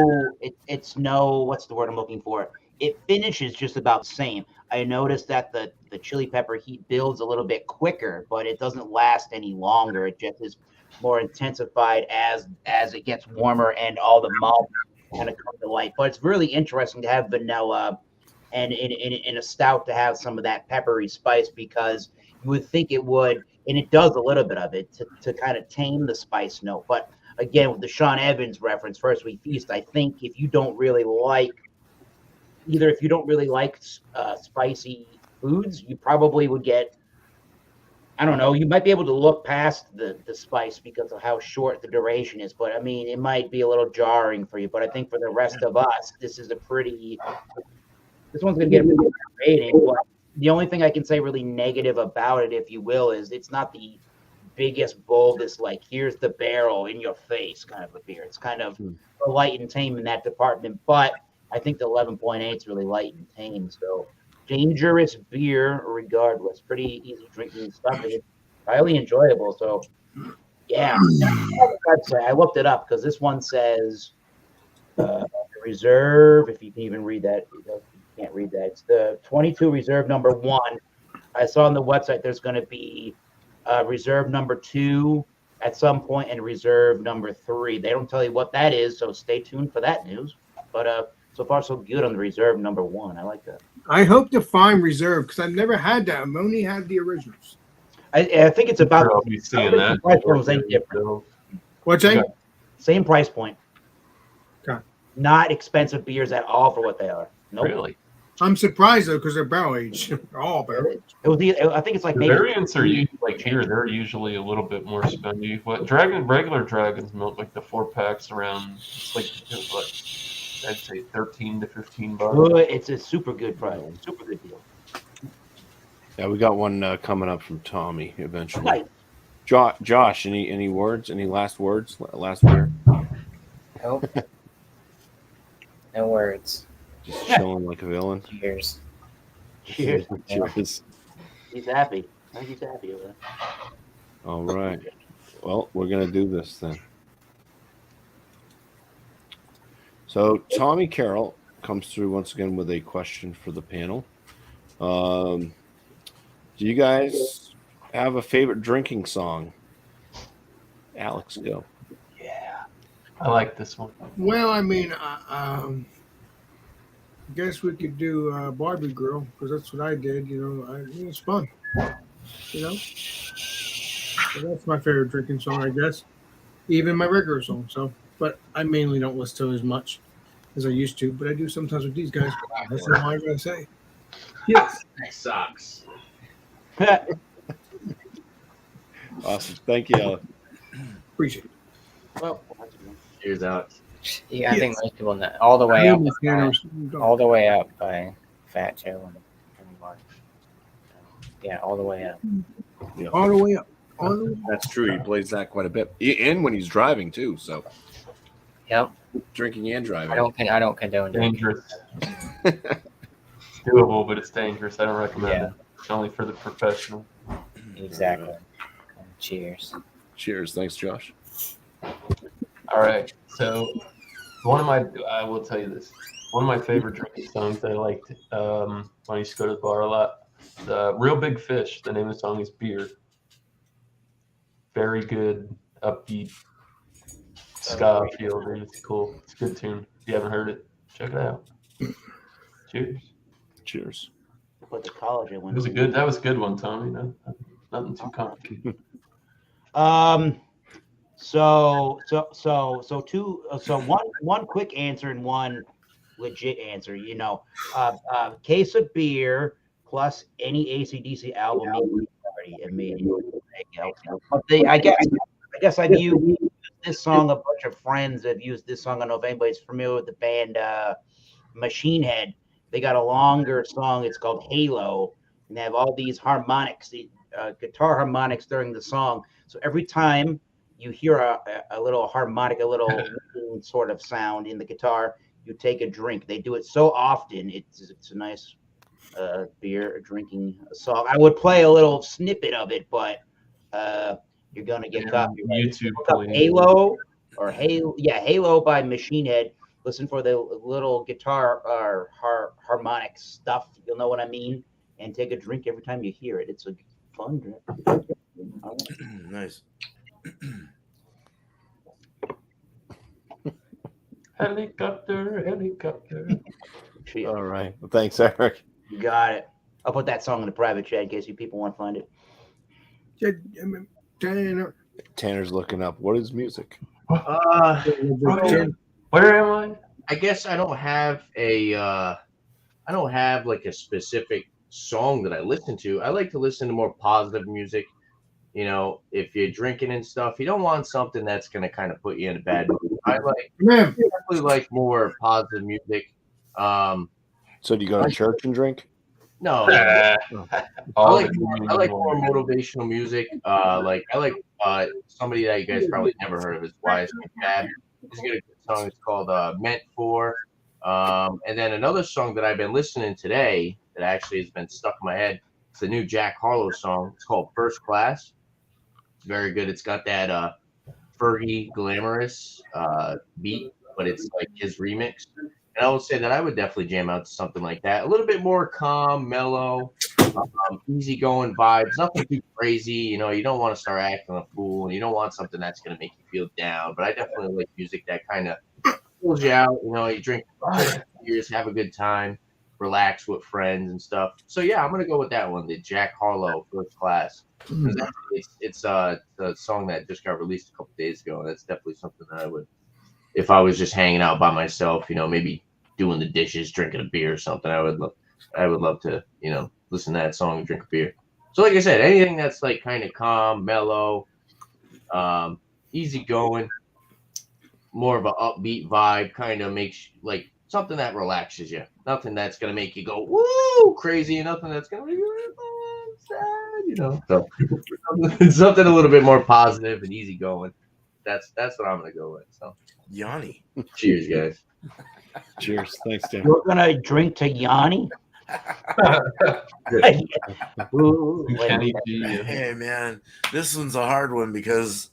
what's the word I'm looking for? It finishes just about the same. I noticed that the chili pepper heat builds a little bit quicker, but it doesn't last any longer. It just is more intensified as it gets warmer and all the malt kind of come to light. But it's really interesting to have vanilla and in a stout to have some of that peppery spice, because you would think it would, and it does a little bit of it to kind of tame the spice note. But again, with the Sean Evans reference, First We Feast, I think if you don't really like spicy foods, you probably would get, I don't know, you might be able to look past the spice because of how short the duration is. But I mean, it might be a little jarring for you. But I think for the rest of us, this one's going to get a pretty good rating. But the only thing I can say really negative about it, if you will, is it's not the biggest, boldest, like, here's the barrel in your face kind of a beer. It's kind of light and tame in that department. But I think the 11.8 is really light and tame. So dangerous beer regardless. Pretty easy drinking stuff. And it's highly enjoyable. So yeah, I looked it up because this one says reserve, if you can even read that. You can't read that. It's the 22 reserve number 1. I saw on the website there's going to be reserve number 2 at some point and reserve number 3. They don't tell you what that is, so stay tuned for that news. But so far so good on the reserve number 1. I like that. I hope to find reserve because I've never had that. I've only had the originals. I think it's about. I'll be seeing that. Price point was ain't different. What's that? Same price point. Okay. Not expensive beers at all for what they are. Nope. Really? I'm surprised though because they're barrel aged. They're all barrel aged. It was I think it's like The maybe variants are like here. They're usually a little bit more spendy. What regular Dragon's Milk, like the 4-packs around, it's like what, I'd say $13 to $15. It's a super good price. Super good deal. Yeah, we got one coming up from Tommy eventually. Nice. Josh, any words? Any last words? Last word? Nope. No words. Just chilling like a villain. Cheers. Cheers. Cheers. He's happy. I think he's happy over there. All right. Well, we're gonna do this then. So Tommy Carroll comes through once again with a question for the panel. Do you guys have a favorite drinking song? Alex, go. Yeah, I like this one. Well, I mean, I guess we could do Barbie Girl because that's what I did. You know, it was fun. You know, so that's my favorite drinking song, I guess. Even my regular song. So, but I mainly don't listen to it as much as I used to. But I do sometimes with these guys. That's all I'm gonna say. Yes. That sucks. Awesome. Thank you, Alex. Appreciate it. Well, Cheers, Alex. Yeah, I think most people know all the way up. All All the way up by Fat Joe and Mark. Yeah, all the way up. Yeah. the way up. All the way up. That's true. He plays that quite a bit, and when he's driving too. So Yep. drinking and driving. I don't condone it. Dangerous. It's doable, but it's dangerous. I don't recommend Yeah. it. It's only for the professional. Exactly. Cheers. Cheers. Thanks, Josh. All right. So I will tell you this. One of my favorite drinking songs that I liked when I used to go to the bar a lot. The Real Big Fish. The name of the song is Beer. Very good, upbeat ska feel. It's cool. It's a good tune. If you haven't heard it, check it out. Cheers. Cheers. Put the college in. That was a good one, Tommy. No, nothing too complicated. One quick answer and one legit answer. You know, case of beer plus any AC/DC album already immediately. I guess I've used this song. A bunch of friends have used this song. I don't know if anybody's familiar with the band Machine Head. They got a longer song. It's called Halo, and they have all these harmonics, guitar harmonics during the song. So every time you hear a little harmonic, a little sort of sound in the guitar, you take a drink. They do it so often. It's a nice beer drinking song. I would play a little snippet of it, but you're gonna get copyrighted. YouTube Halo or Halo by Machine Head. Listen for the little guitar or harmonic stuff. You'll know what I mean. And take a drink every time you hear it. It's a fun drink. Nice. Helicopter. All right. Well, thanks, Eric. You got it. I'll put that song in the private chat in case you people want to find it. Tanner's looking up. What is music? Where am I? I guess I don't have like a specific song that I listen to. I like to listen to more positive music. You know, if you're drinking and stuff, you don't want something that's going to kind of put you in a bad mood. I definitely like more positive music. So do you go to church and drink? No, All I the like more motivational music. Like I like somebody that you guys probably never heard of is Wise Fab. He's got a good song. It's called "Meant For." And then another song that I've been listening today that actually has been stuck in my head. It's the new Jack Harlow song. It's called "First Class." It's very good. It's got that Fergie glamorous beat, but it's like his remix. And I would say that I would definitely jam out to something like that. A little bit more calm, mellow, easygoing vibes. Nothing too crazy. You know, you don't want to start acting a fool, and you don't want something that's going to make you feel down. But I definitely like music that kind of pulls you out. You know, you drink beers, have a good time, relax with friends and stuff. So yeah, I'm gonna go with that one, the Jack Harlow First Class. It's a song that just got released a couple days ago, and that's definitely something that I would, if I was just hanging out by myself, you know, maybe doing the dishes, drinking a beer or something, I would love to, you know, listen to that song and drink a beer. So like I said, anything that's like kind of calm, mellow, easy going, more of an upbeat vibe, kind of makes like something that relaxes you. Nothing that's gonna make you go woo crazy, and nothing that's gonna make you sad, you know. So something a little bit more positive and easy going. That's what I'm gonna go with. So Yanni. cheers, guys. Cheers. Thanks, Dan. We're gonna drink to Yanni. Ooh, wait. Kenny G. Hey man, this one's a hard one because,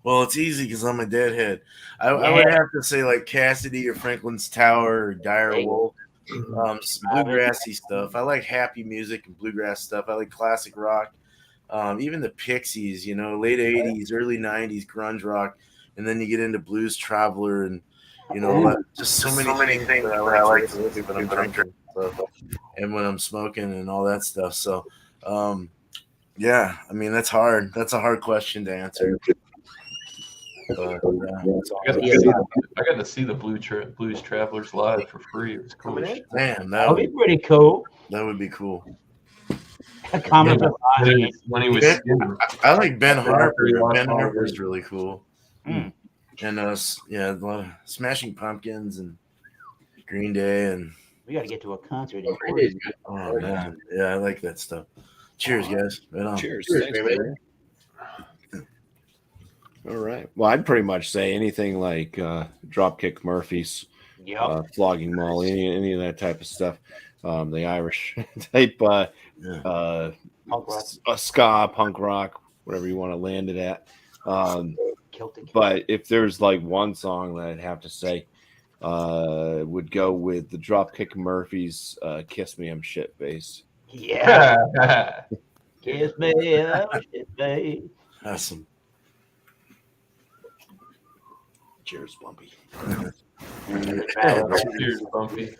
well, it's easy because I'm a deadhead. I would have to say like Cassidy or Franklin's Tower or Dire Wolf, some bluegrassy stuff. I like happy music and bluegrass stuff. I like classic rock, even the Pixies. You know, late '80s, early '90s grunge rock, and then you get into Blues Traveler and you know just so many things that I like to listen to when I'm drinking. So, and when I'm smoking and all that stuff. So, yeah, I mean, that's hard. That's a hard question to answer. But, I got to see the Blues Travelers live for free. It was cool. Damn, that would be pretty cool. That would be cool. Comment when he was skinny. I like Ben Harper. Ben Harper's really cool. And yeah, a lot of Smashing Pumpkins and Green Day and. We got to get to a concert. Oh man, yeah, I like that stuff. Cheers, guys. Right on. Cheers. Thanks, man. All right. Well, I'd pretty much say anything like Dropkick Murphys, Flogging Molly, any of that type of stuff. The Irish type, punk rock. ska, punk rock, whatever you want to land it at. But if there's like one song that I'd have to say, would go with the Dropkick Murphys, "Kiss Me, I'm Shit Faced." Yeah. Kiss me, I'm shit faced. Awesome. Cheers, BuMpY. Cheers, BuMpy.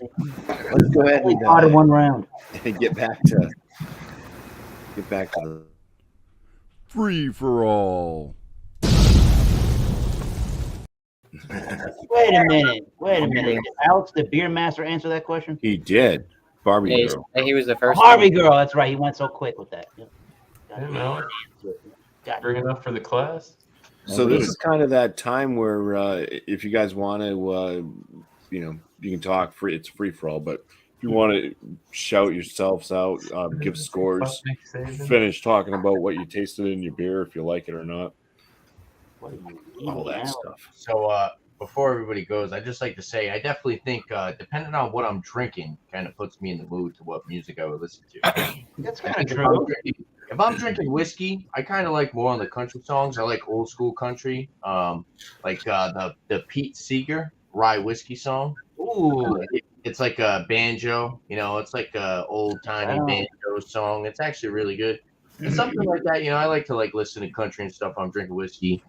Let's go ahead We got in one round. and get back to the Free for all. Wait a minute. Did Alex, the beer master, answer that question? He did. Barbie Yeah, girl. he was the first. Harvey girl. That's right. He went so quick with that. Bringing up for the class. So this is kind of that time where if you guys want to, you know, you can talk free. It's free for all, but if you want to shout yourselves out, give scores, finish talking about what you tasted in your beer, if you like it or not, all that stuff. So before everybody goes, I'd just like to say I definitely think depending on what I'm drinking, kind of puts me in the mood to what music I would listen to. That's kind of true. If I'm drinking whiskey, I kind of like more on the country songs. I like old school country, like the Pete Seeger rye whiskey song. Ooh, it's like a banjo. You know, it's like a old timey banjo song. It's actually really good. And something like that. You know, I like to like listen to country and stuff. When I'm drinking whiskey.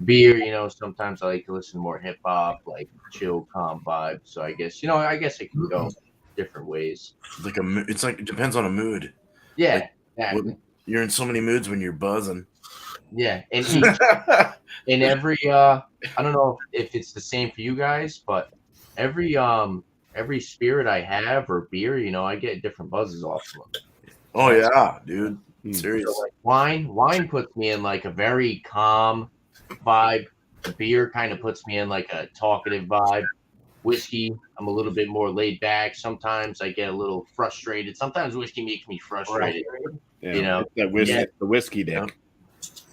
Beer, you know, sometimes I like to listen to more hip hop, like chill, calm vibe. So I guess, you know, I guess it can go different ways. It's like it depends on a mood. Yeah, you're in so many moods when you're buzzing. Yeah, and in every I don't know if it's the same for you guys, but every spirit I have or beer, you know, I get different buzzes off of them. Oh yeah, dude. Mm. Serious. So, like, wine puts me in like a very calm vibe. The beer kind of puts me in like a talkative vibe. Whiskey, I'm a little bit more laid back. Sometimes I get a little frustrated. Sometimes whiskey makes me frustrated. Yeah, You know, that whiskey, yeah. the whiskey dick.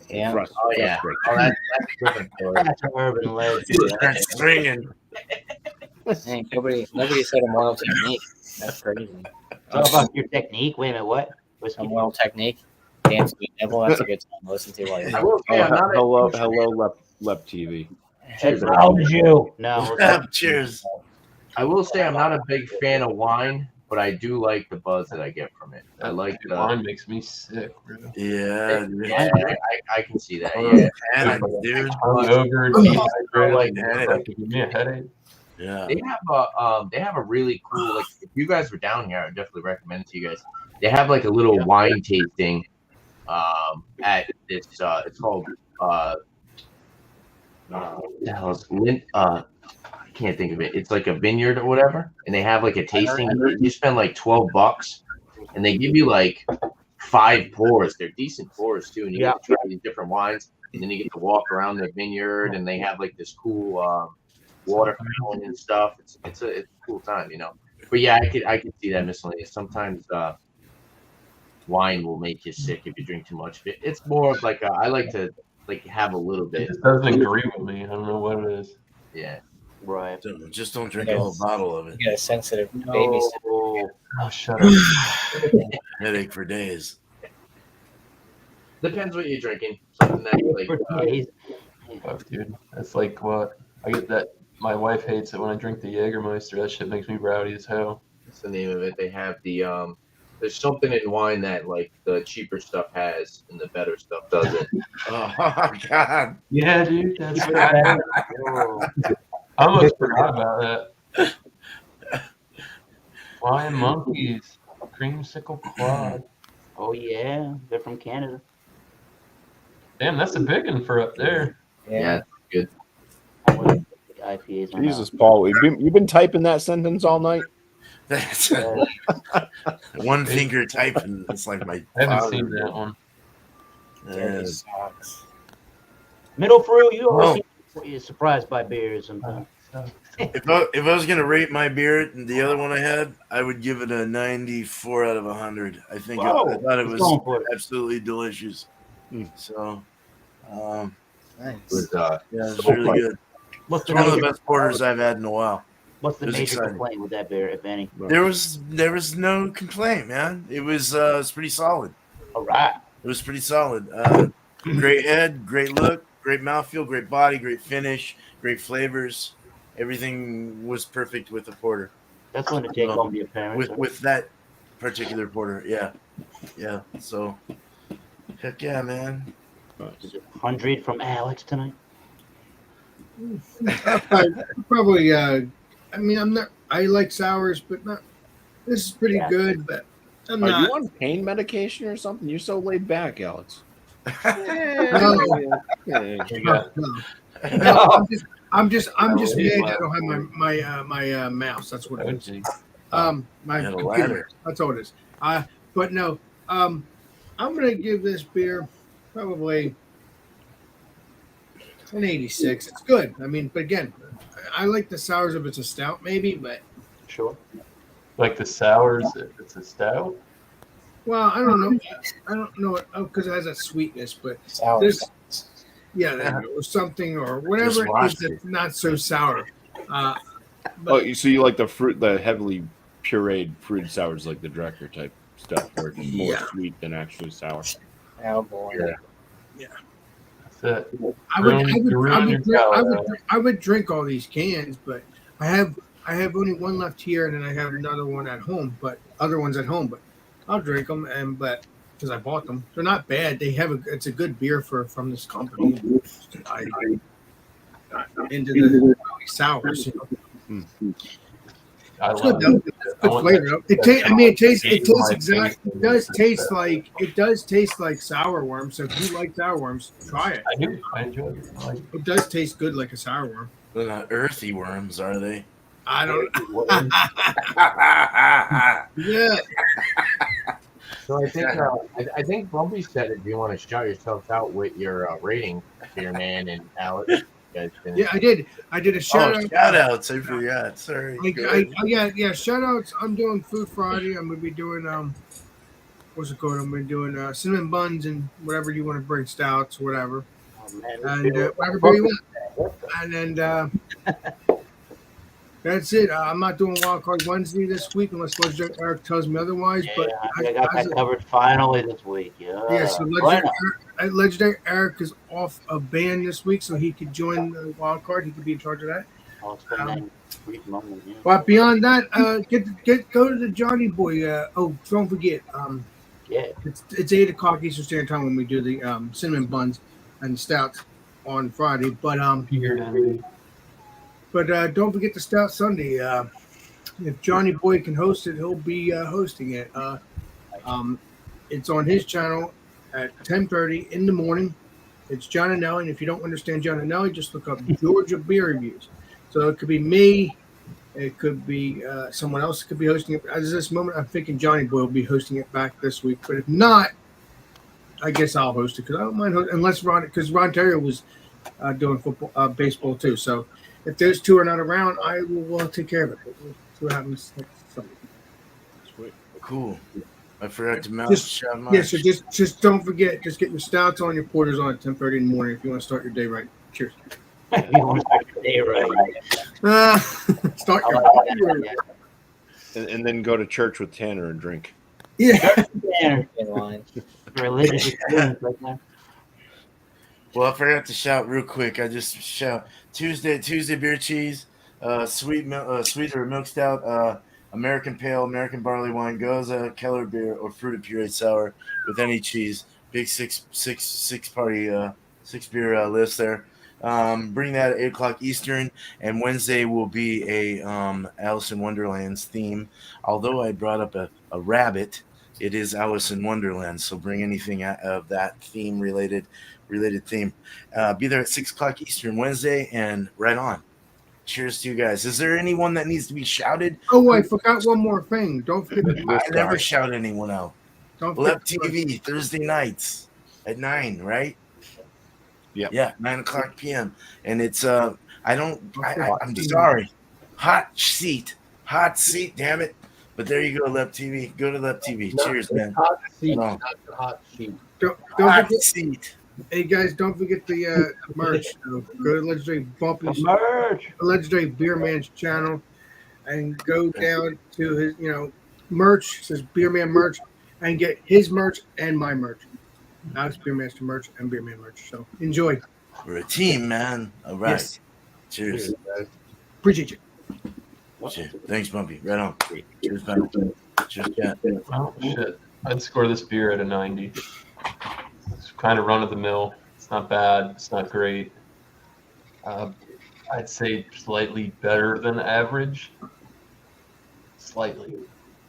Yeah. Oh yeah. Frustrated. Oh, that's a different story. That's an urban legend. Start swinging. Hey, nobody said a moral technique. That's crazy. It's all about your technique. Wait a minute, what? A moral technique. Dance with the devil. That's a good song to listen to while you're I will say I'm not a Hello, Lep TV. Cheers, you. No. Cheers. I will say I'm not a big fan of wine, but I do like the buzz that I get from it. I like the Wine makes me sick, bro. Yeah, dude. Yeah, I can see that. Yeah. And dude. Hungover, Like, dehydrated, give me a headache. Yeah. They have a really cool, like, if you guys were down here, I would definitely recommend it to you guys. They have like a little wine tasting at this it's called what the hell is I can't think of it. It's like a vineyard or whatever, and they have like a tasting. You spend like $12, and they give you like 5 pours. They're decent pours too, and you get to try these different wines, and then you get to walk around the vineyard, and they have like this cool water fountain and stuff. It's a cool time, you know. But yeah, I could see that miscellaneous. Sometimes wine will make you sick if you drink too much. It's more of like I like to like have a little It bit. just doesn't agree with me. I don't know what it is. Yeah. Right. Just don't drink a whole bottle of it. You got a sensitive baby. Oh, shut up. Headache for days. Depends what you're drinking. Something that like Fuck, dude. That's like what I get that. My wife hates it when I drink the Jägermeister. That shit makes me rowdy as hell. what's the name of it? They have the there's something in wine that like the cheaper stuff has and the better stuff doesn't. Oh God. Yeah, dude. That's bad. I almost forgot about that. Flying monkeys, creamsicle quad. Oh yeah, they're from Canada. Damn, that's a big one for up there. Yeah, good. IPAs are Jesus, Paul, you've been typing that sentence all night. That's one finger typing. It's like my. I haven't seen that one. Middle Brew, you always you're surprised by beers sometimes. If I was gonna rate my beer, the other one I had, I would give it a 94 out of 100. I think I thought it was absolutely delicious. So, Nice. It was, yeah, it was really good. What's It's one of the best porters I've had in a while. What's the It was major exciting. complaint with that beer, if any? There was no complaint, man. It was pretty solid. All right. It was pretty solid. Great head, great look, great mouthfeel, great body, great finish, great flavors. Everything was perfect with the porter. That's one to take home to your parents. With that particular porter, yeah. So, heck yeah, man. Is it 100 from Alex tonight? Probably. I mean, I'm not. I like sours, but not. This is pretty good, but I'm Are not. you on pain medication or something? You're so laid back, Alex. No. I'm just mad I don't have my mouse. That's what it is. My You had a computer. ladder. That's all it is. But no. I'm gonna give this beer probably an 86. It's good. I mean, but again, I like the sours if it's a stout, maybe, but Sure. Like the sours, if it's a stout. well, I don't know. I don't know because it has a sweetness, but Sour. there's or something or whatever it is that's not so sour. So you like the heavily pureed fruit sours, like the Drecker type stuff, where it's more sweet than actually sour. Oh boy. That's it. I would drink all these cans, but I have only one left here, and then I have another one at home. But other ones at home, but I'll drink them, but because I bought them, they're not bad. It's a good beer from this company. Into the sours, I It's love good, it. good flavor. It tastes exactly. It does taste like sour worm. So if you like sour worms, try it. I do. I enjoy it. I like it. It does taste good like a sour worm. They're not earthy worms, are they? I don't. Yeah. Yeah. So I think BuMpY said if you want to shout yourselves out with your rating, Beer Man and Alex. You guys can... Yeah, I did. I did a shout out. Shout outs. I forgot. Sorry. Yeah. Shout outs. I'm doing Food Friday. I'm gonna be doing what's it called? I'm gonna be doing cinnamon buns and whatever you want to bring, stouts, whatever, Oh, man, and whatever beer you want. And then that's it. I'm not doing Wild Card Wednesday this week unless Legendary Eric tells me otherwise. Yeah, But I got that covered finally this week. Yeah. so Bueno. Legendary Eric is off a ban this week, so he could join the Wild Card. He could be in charge of that. I'll explain that in a brief moment. Yeah. But beyond that, go to the Johnny Boy. Don't forget. Yeah. It's 8 o'clock Eastern Standard Time when we do the cinnamon buns and stouts on Friday. But don't forget the Stout Sunday. If Johnny Boy can host it, he'll be hosting it. It's on his channel at 10:30 in the morning. It's John and Nelly, and if you don't understand John and Nelly, just look up Georgia Beer Reviews. So it could be me, it could be someone else could be hosting it. At this moment, I'm thinking Johnny Boy will be hosting it back this week. But if not, I guess I'll host it because I don't mind unless because Ron Terry was doing baseball too. So if those two are not around, I will take care of it. We'll see what happens next Sunday. Sweet. Cool. I forgot to mount. So just don't forget. Just get your stouts on, your porters on at 10:30 in the morning if you want to start your day right. Cheers. You want to start your day right. Start your day right. And then go to church with Tanner and drink. Yeah. In line. Religious experience right there. Well, I forgot to shout real quick. I just shout Tuesday beer cheese, sweet or milk stout, American pale, American barley wine, Goza, Keller beer, or fruited pureed sour with any cheese. Big six beer list there. Bring that at 8 o'clock Eastern, and Wednesday will be a Alice in Wonderland's theme. Although I brought up a rabbit, it is Alice in Wonderland. So bring anything out of that theme related theme. Be there at 6 o'clock Eastern Wednesday, and right on. Cheers to you guys. Is there anyone that needs to be shouted? Oh, I forgot one more thing. Don't forget. I never shout anyone out. Don't TV Thursday nights at 9, right? Yep. Yeah, 9 o'clock p.m. And it's I'm sorry. Hot seat, damn it. But there you go, Lep TV. Go to Lep TV. Cheers, man. Hot seat, not the hot sheet. Don't Hot forget, seat. hey guys, don't forget the merch. Go to Legendary BuMpY's Merch. Legendary Beer Man's channel and go down to his merch. It says Beer Man merch and get his merch and my merch. Alex Beermaster merch and Beer Man merch. So enjoy. We're a team, man. All right. Yes. Cheers. Appreciate you. Cheers. Thanks, BuMpY. Right on. Cheers, man. Cheers, Cat. Oh, shit. I'd score this beer at a 90. It's kind of run of the mill. It's not bad. It's not great. I'd say slightly better than average. Slightly.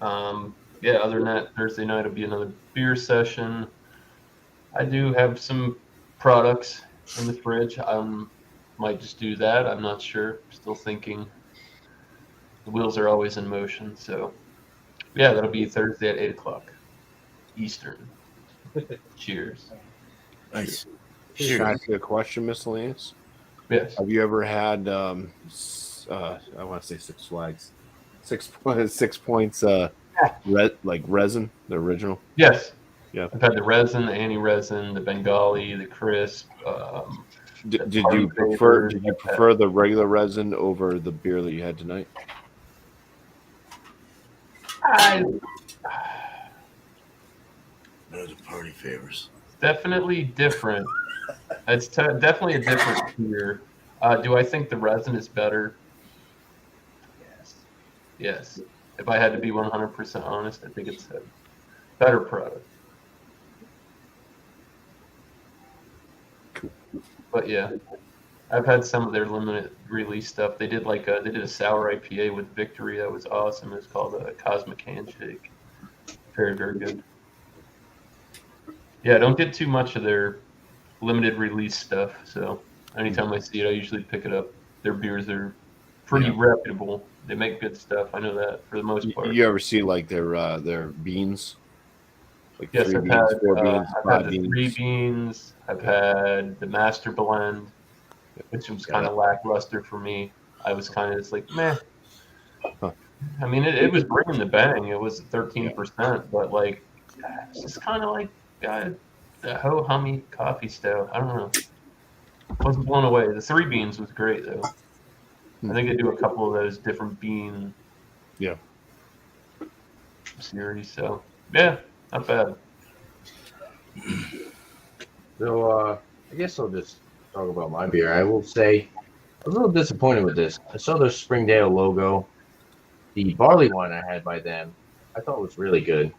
Yeah, other than that, Thursday night will be another beer session. I do have some products in the fridge. Might just do that. I'm not sure. Still thinking. The wheels are always in motion. So, yeah, that'll be Thursday at 8 o'clock Eastern. Cheers. Nice. Can I ask you a question, Miscellaneous? Yes. Have you ever had, I want to say Six Flags, 6 points, resin, the original? Yes. Yeah. I've had the resin, the anti-resin, the Bengali, the crisp. Did you prefer the regular resin over the beer that you had tonight? Those are party favors. Definitely different. It's definitely a different beer. Do I think the resin is better? Yes. Yes. If I had to be 100% honest, I think it's a better product. Cool. But yeah, I've had some of their limited release stuff. They did a sour IPA with Victory that was awesome. It's called a Cosmic Handshake. Very, very good. Yeah, don't get too much of their limited release stuff. So anytime I see it, I usually pick it up. Their beers are pretty reputable. They make good stuff. I know that for the most part. You ever see like their beans? Like Yes, 3 I've beans, had 4 beans, I've 5 had the beans. 3 beans. I've had the master blend, which was kind of lackluster for me. I was kind of just like, meh. Huh. I mean, it was bringing the bang. It was 13%, but like, it's just kind of like the ho hummy coffee stout. I don't know. Wasn't blown away. The 3 beans was great though. I think they do a couple of those different bean series. So yeah, not bad. So I guess I'll just talk about my beer. I will say I was a little disappointed with this. I saw their Springdale logo. The barley wine I had by them, I thought was really good.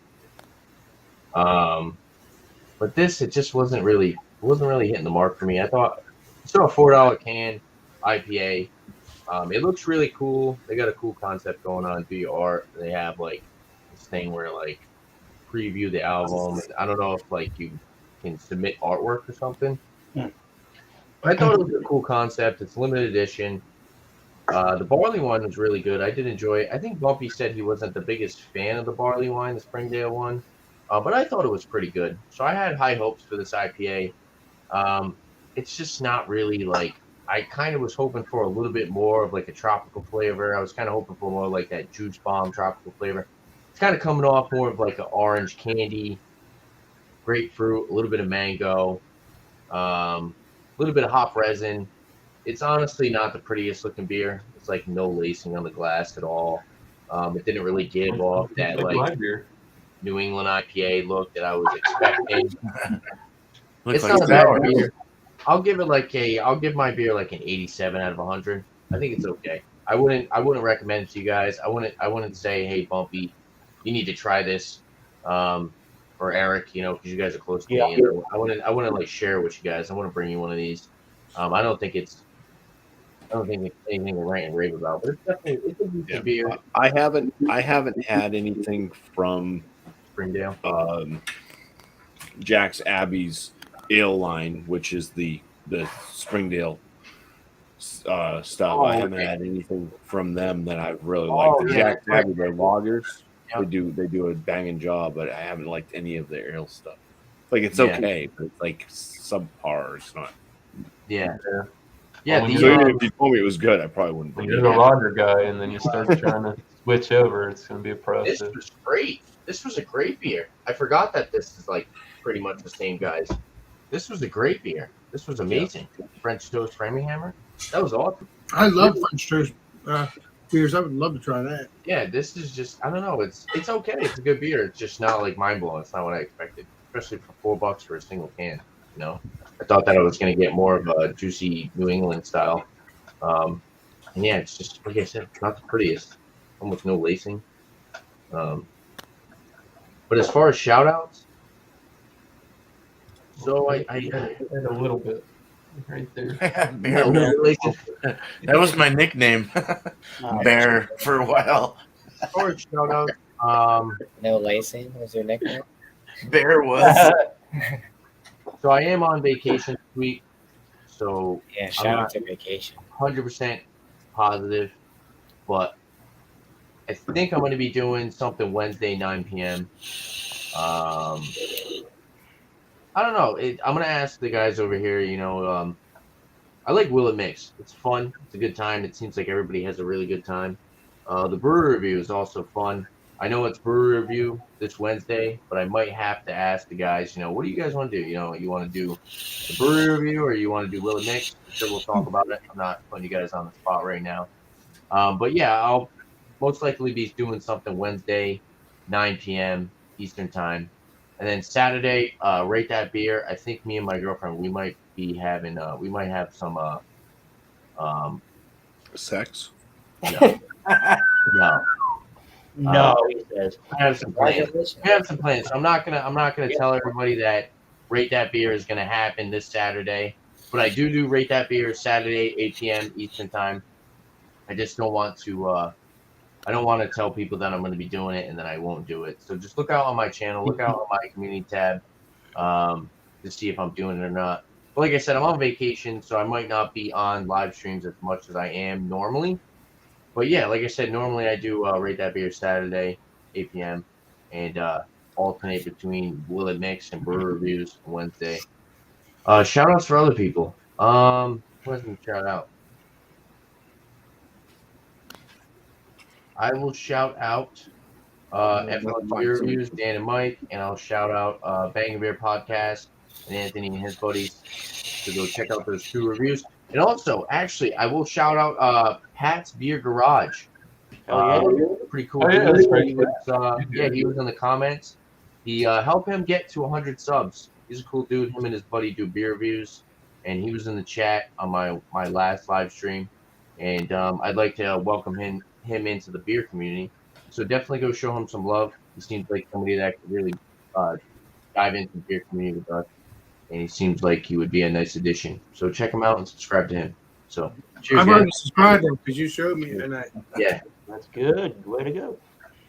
But this, it just wasn't really hitting the mark for me. I thought I saw a $4 can IPA. It looks really cool. They got a cool concept going on. Do your art. They have like this thing where like preview the album. And I don't know if like you can submit artwork or something. Hmm. But I thought it was a cool concept. It's limited edition. The barley wine was really good. I did enjoy it. I think BuMpY said he wasn't the biggest fan of the barley wine, the Springdale one, but I thought it was pretty good. So I had high hopes for this IPA. It's just not really like I kind of was hoping for a little bit more of like a tropical flavor. I was kind of hoping for more like that juice bomb tropical flavor. It's kind of coming off more of like an orange candy, grapefruit, a little bit of mango, a little bit of hop resin. It's honestly not the prettiest looking beer. It's like no lacing on the glass at all. It didn't really give off that Like like my beer. New England IPA look that I was expecting. Looks It's like not a that. bad beer. I'll give my beer like an 87 out of 100. I think it's okay. I wouldn't recommend it to you guys. I wouldn't say, hey BuMpY, you need to try this. Or Eric, because you guys are close to me. And I wouldn't like share it with you guys. I want to bring you one of these. I don't think it's anything to rant and rave about, but it's a decent beer. I haven't had anything from Springdale. Jack's Abbey's ale line, which is the Springdale stuff. I haven't had anything from them that I've really liked. The Jack's Abbey, their lagers, they do a banging job, but I haven't liked any of their ale stuff. Like it's okay, but it's like subpar. It's not. Yeah. Yeah, so even if you told me it was good, I probably wouldn't. When you're the lager guy, and then you start trying to switch over, it's going to be a process. This was great. This was a great beer. I forgot that this is like pretty much the same guys. This was a great beer. This was amazing. French Toast Framingham. That was awesome. I love French Toast beers. I would love to try that. Yeah, this is just I don't know. It's okay. It's a good beer. It's just not like mind blowing. It's not what I expected, especially for $4 for a single can. I thought that I was going to get more of a juicy New England style. And yeah, it's just like I said, it's not the prettiest. Almost no lacing. But as far as shout outs, so I had a little bit right there. Bear. That was my nickname, Bear, for a while. As far as shout outs, No lacing was your nickname? Bear was. So I am on vacation this week. So yeah, shout out to vacation. 100% positive, but I think I'm going to be doing something Wednesday 9 p.m. I don't know. I'm going to ask the guys over here. I like Will It Mix. It's fun. It's a good time. It seems like everybody has a really good time. The brewery review is also fun. I know it's brewery review this Wednesday, but I might have to ask the guys, what do you guys want to do? You want to do the brewery review or you want to do Will It Mix? I'm sure we'll talk about it. I'm not putting you guys on the spot right now. But yeah, I'll most likely be doing something Wednesday, 9 p.m. Eastern time. And then Saturday, Rate That Beer. I think me and my girlfriend, we might have some sex. No, he says. I have some plans. We have some plans. So I'm not gonna tell everybody that Rate That Beer is gonna happen this Saturday. But I do Rate That Beer Saturday, 8 p.m. Eastern time. I just don't want to I don't want to tell people that I'm going to be doing it and then I won't do it. So just look out on my channel, look out on my community tab to see if I'm doing it or not. But like I said, I'm on vacation, so I might not be on live streams as much as I am normally. But yeah, like I said, normally I do Rate That Beer Saturday, 8 p.m. And alternate between Willet Mix and Brew Reviews on Wednesday. Shout outs for other people. Who has me shout out? I will shout out F1 Beer Reviews, Dan and Mike, and I'll shout out Bang Beer Podcast and Anthony and his buddies to go check out those 2 reviews. And also, actually, I will shout out Pat's Beer Garage. Pretty cool. Oh, yeah, that's great. He was in the comments. He helped him get to 100 subs. He's a cool dude. Him and his buddy do beer reviews, and he was in the chat on my last live stream. And I'd like to welcome him into the beer community. So definitely go show him some love. He seems like somebody that could really dive into the beer community with us, and he seems like he would be a nice addition. So check him out and subscribe to him. So cheers, I've guys. already subscribed to him because you showed me tonight. Yeah, That's good. Way to go.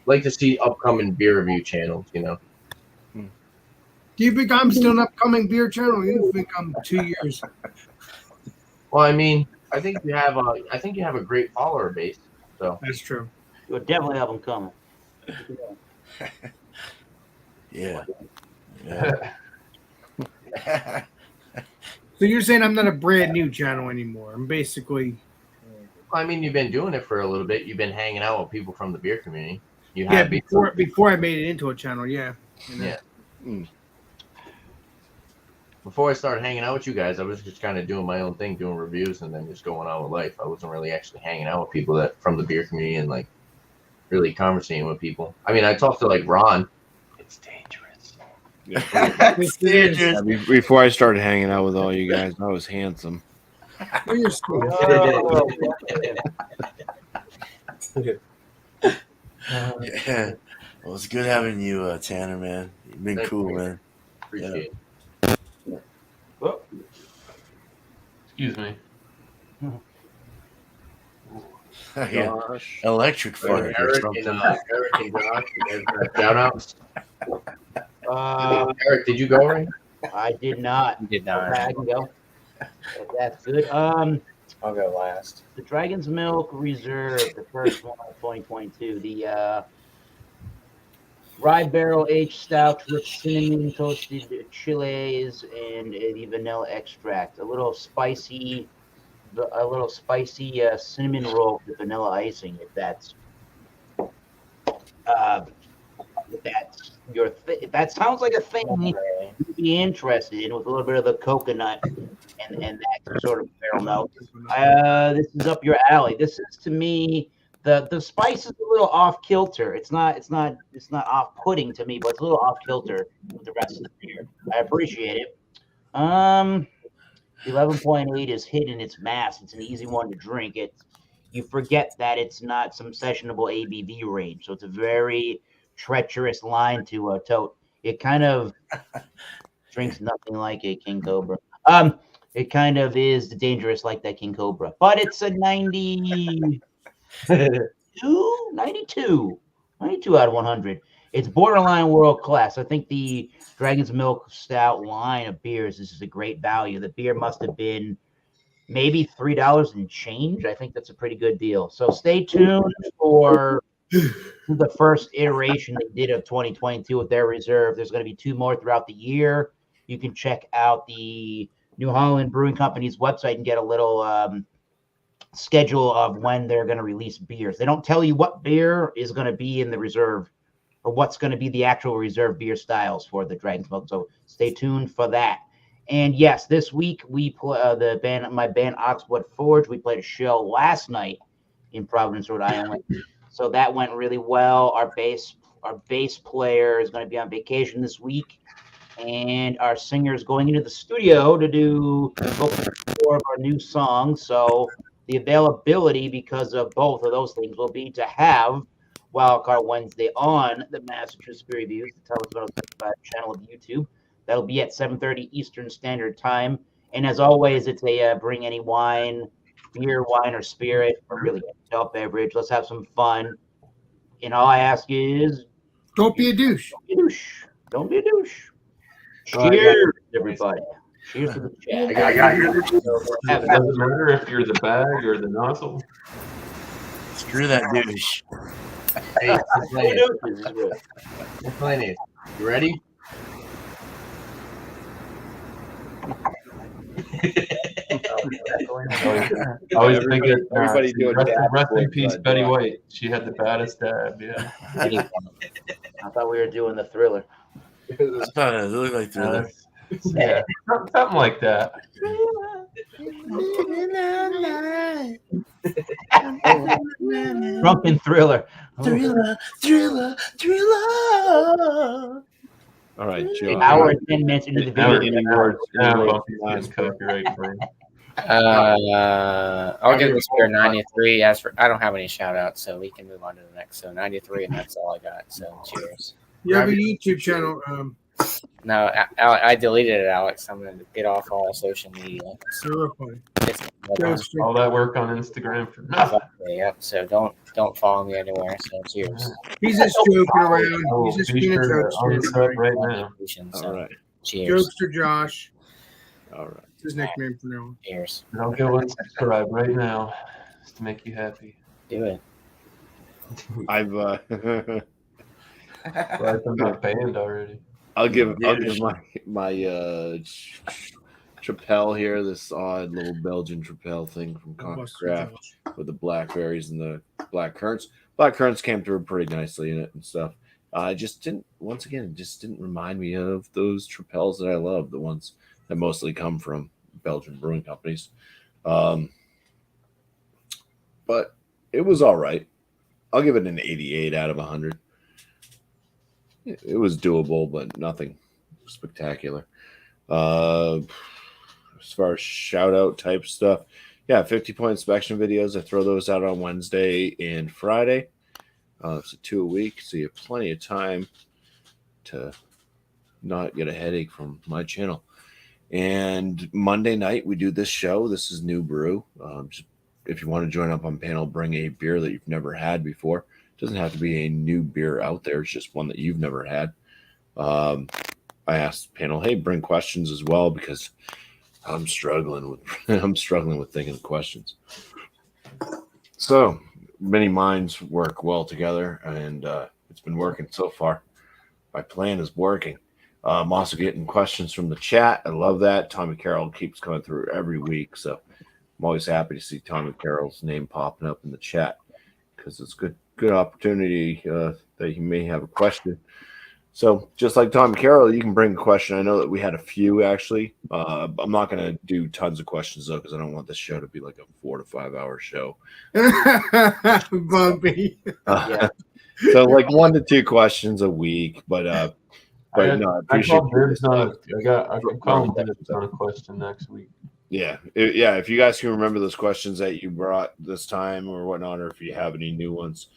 like to see upcoming beer review channels. Do you think I'm still an upcoming beer channel? Or you think I'm 2 years? Well, I mean, I think you have a great follower base. So That's true. You'll definitely have them coming. Yeah. So you're saying I'm not a brand new channel anymore? I'm basically. I mean, you've been doing it for a little bit. You've been hanging out with people from the beer community. You Yeah, have before I made it into a channel, yeah. Yeah. Before I started hanging out with you guys, I was just kind of doing my own thing, doing reviews, and then just going on with life. I wasn't really actually hanging out with people that from the beer community and like really conversating with people. I mean, I talked to like Ron. It's dangerous. It's dangerous. Yeah, before I started hanging out with all you guys, I was handsome. Well, you're sweet. Yeah. Well, it's good having you, Tanner, man. You've been Thank cool, you. man. Appreciate it. Oh, Excuse me. Yeah. Electric fart or Eric something. and Josh, you guys got shout outs. Eric, did you go already? I did not. You did not. Okay, I can go. That's good. I'll go last. The Dragon's Milk Reserve, the first one of 2022. The rye barrel aged stout with cinnamon toasted chiles and the vanilla extract. A little spicy cinnamon roll with vanilla icing. If that's if that sounds like a thing you'd be interested in, with a little bit of the coconut and that sort of barrel note. This is up your alley. This is, to me, the spice is a little off kilter. It's not off putting to me, but it's a little off kilter with the rest of the beer. I appreciate it. 11.8 is hidden its mass. It's an easy one to drink. You forget that it's not some sessionable ABV range, so it's a very treacherous line to tote. It kind of drinks nothing like a King Cobra. It kind of is dangerous like that King Cobra, but it's a 92 out of 100. It's borderline world class. I think the Dragon's Milk Stout line of beers, this is a great value. The beer must have been maybe $3 and change. I think that's a pretty good deal. So stay tuned for the first iteration they did of 2022 with their reserve. There's going to be 2 more throughout the year. You can check out the New Holland Brewing Company's website and get a little schedule of when they're going to release beers. They don't tell you what beer is going to be in the reserve or what's going to be the actual reserve beer styles for the Dragon's Milk. So stay tuned for that. And yes, this week we play my band Oxwood Forge. We played a show last night in Providence, Rhode Island. So that went really well. Our bass player is going to be on vacation this week, and our singer is going into the studio to do 4 of our new songs. So the availability, because of both of those things, will be to have Wildcard Wednesday on the Massachusetts Beer Reviews, the television channel of YouTube. That'll be at 7:30 Eastern Standard Time. And as always, it's a bring any wine, beer, wine, or spirit, or really adult beverage. Let's have some fun. And all I ask is, Don't be a douche. don't be a douche. Don't be a douche. Cheers, everybody. Cheers to the chat. I got you. It doesn't matter if you're the bag or the nozzle. Screw that douche. Hey, what's my name? What's my name? You ready? Always think it. Everybody doing rest dab in towards, peace, Betty Josh. White. She had the baddest dab. Yeah. I thought we were doing the Thriller. I thought it looked like Thriller. Yeah, something like that. Drunken Thriller. Thriller. All right, An Joe. hour and 10 minutes into the Now video. Any words? BuMpy's Last getting copyright claim. I'll give this beer 93. As for, I don't have any shout outs, so we can move on to the next. So 93, and that's all I got. So cheers. You have a YouTube channel. No, I deleted it, Alex. I'm going to get off all social media. So funny. All that work on Instagram for nothing. Yep. So don't follow me anywhere. So cheers. He's just joking around. Oh, He's just be being a sure to jokester. unsub right now. So, All right. cheers. Jokester Josh. All right. It's his nickname from now on. Cheers. I'll go and subscribe right now just to make you happy. Do it. I've Glad I'm not banned already. I'll give my Tripel here, this odd little Belgian Tripel thing from Conquer Craft with the blackberries and the black currants. Black currants came through pretty nicely in it and stuff. I just didn't remind me of those Tripels that I love, the ones that mostly come from Belgian brewing companies. But it was all right. I'll give it an 88 out of 100. It was doable, but nothing spectacular. As far as shout out type stuff, 50-point inspection videos. I throw those out on Wednesday and Friday. So 2 a week. So you have plenty of time to not get a headache from my channel. And Monday night we do this show. This is New Brew. If you want to join up on panel, bring a beer that you've never had before. It doesn't have to be a new beer out there. It's just one that you've never had. I asked the panel, hey, bring questions as well, because I'm struggling with thinking of questions. So many minds work well together, and it's been working so far. My plan is working. I'm also getting questions from the chat. I love that. Tommy Carroll keeps coming through every week, so I'm always happy to see Tommy Carroll's name popping up in the chat, because it's good opportunity that you may have a question. So just like Tommy Carroll, you can bring a question. I know that we had a few actually. I'm not going to do tons of questions though, because I don't want this show to be like a 4 to 5 hour show. Bumpy. So like 1 to 2 questions a week, but no, I appreciate. I'm calling Bibbs on a question next week. Yeah. If you guys can remember those questions that you brought this time or whatnot, or if you have any new ones,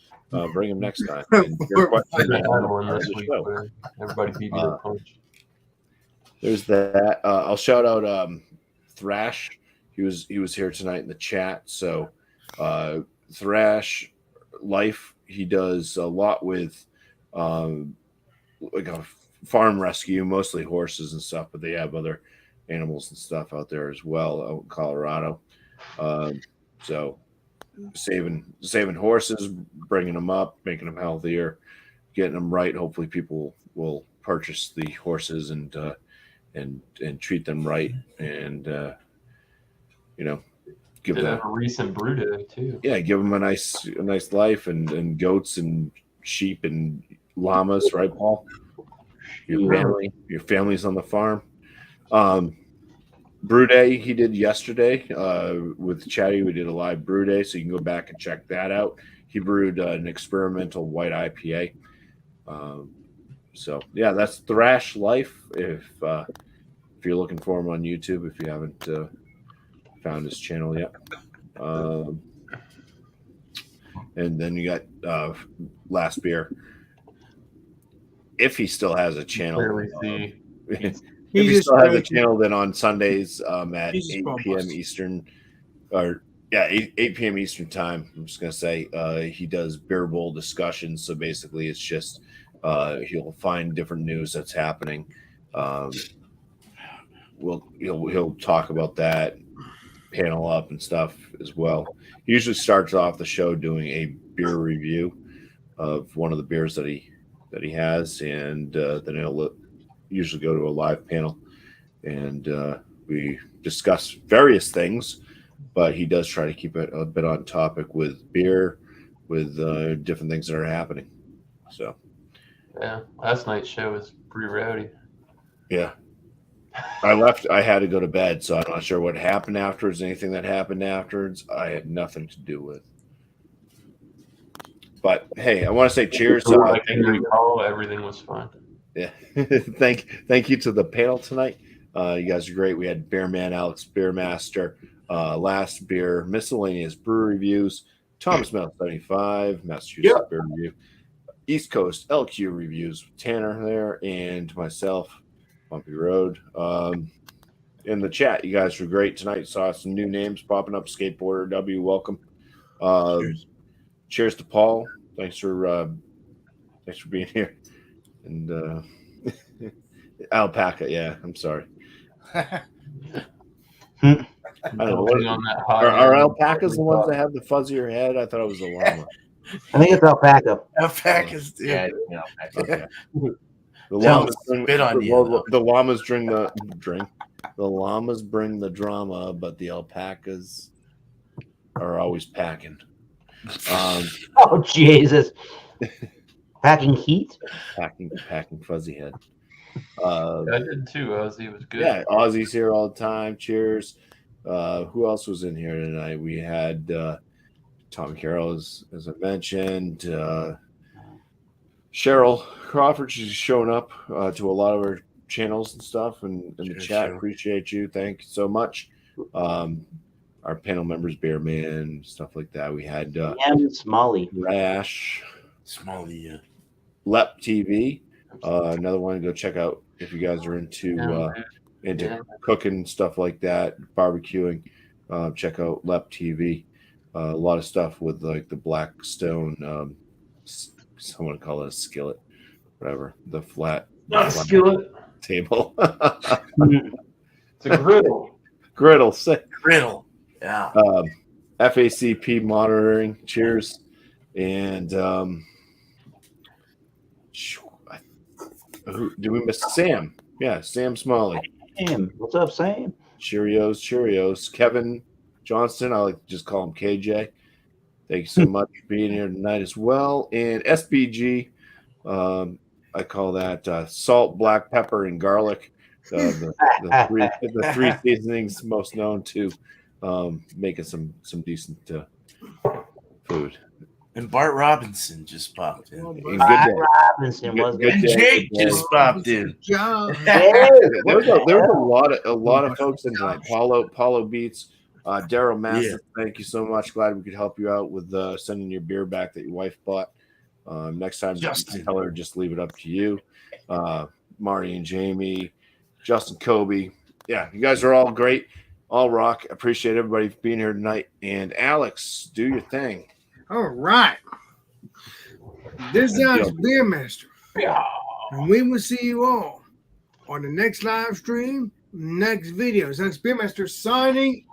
bring them next time. And your question I had one this week, but everybody beat me to the punch. There's that. I'll shout out Thrash. He was here tonight in the chat. So Thrash Life, he does a lot with like a farm rescue, mostly horses and stuff, but they have other animals and stuff out there as well out in Colorado. So saving horses, bringing them up, making them healthier, getting them right. Hopefully people will purchase the horses and treat them right, and give them a recent brew day too. Yeah, give them a nice life, and goats and sheep and llamas, right, Paul? Your family's on the farm. Brew day he did yesterday with Chatty. We did a live brew day, so you can go back and check that out. He brewed an experimental white IPA. So yeah, that's Thrash Life. If you're looking for him on YouTube, if you haven't found his channel yet. And then you got Last Beer. If he still has a channel. If he still has a channel, then on Sundays at 8 p.m. Eastern, 8 p.m. Eastern time, I'm just going to say, he does beer bowl discussions. So basically it's just he'll find different news that's happening. He'll talk about that, panel up and stuff as well. He usually starts off the show doing a beer review of one of the beers that he that he has, and then he'll usually go to a live panel, and we discuss various things. But he does try to keep it a bit on topic with beer, with different things that are happening. So, Yeah, last night's show was pretty rowdy. yeah. I left. I had to go to bed, so I'm not sure what happened afterwards. Anything that happened afterwards, I had nothing to do with. But hey, I want to say cheers. I can recall everything was fine. Yeah, thank you to the panel tonight. You guys are great. We had Bearman, Alex Beermaster, Last Beer, Miscellaneous Brew Reviews, Thomas Mount 75, Massachusetts Beer Review, East Coast LQ Reviews, Tanner there, and myself, Bumpy Road. In the chat, you guys were great tonight. Saw some new names popping up. Skateboarder W, welcome. Cheers to Paul. Thanks for being here. And alpaca, yeah. I'm sorry. I don't know. Are alpacas the ones that have the fuzzier head? I thought it was a llama. I think it's alpaca. Alpacas, Yeah, Okay. The llamas bring the drama, but the alpacas are always packing. Oh Jesus! Packing heat. Packing fuzzy head. I did too, Ozzy. It was good. Yeah, Ozzy's here all the time. Cheers. Who else was in here tonight? We had Tom Carroll, as I mentioned. Cheryl Crawford, she's shown up to a lot of our channels and stuff and in the chat. Cheryl. Appreciate you. Thank you so much. Our panel members, Bearman, stuff like that. We had Smalley. Rash. Smalley, Lep TV. Another one to go check out if you guys are into cooking and stuff like that, barbecuing. Check out Lep TV. A lot of stuff with like the black stone. Someone call it a skillet, whatever. The flat, not a skillet table. It's a griddle. Griddle. Yeah. FACP monitoring. Cheers. And did we miss Sam? Yeah, Sam Smalley. Sam, what's up, Sam? Cheerios. Kevin Johnston, I like to just call him KJ. Thank you so much for being here tonight as well. And SBG, I call that salt, black pepper, and garlic. The three seasonings most known to making some decent food. And Bart Robinson just popped in. And Bart Robinson was good. And Jake just popped in. There was a lot of folks in tonight. Paulo Beats, Daryl Master. Thank you so much. Glad we could help you out with sending your beer back that your wife bought. Next time, tell her just leave it up to you. Marty and Jamie, Justin, Kobe. Yeah, you guys are all great. All rock. Appreciate everybody being here tonight. And Alex, do your thing. All right. This is Beermaster. And we will see you all on the next live stream, next videos. That's Beermaster signing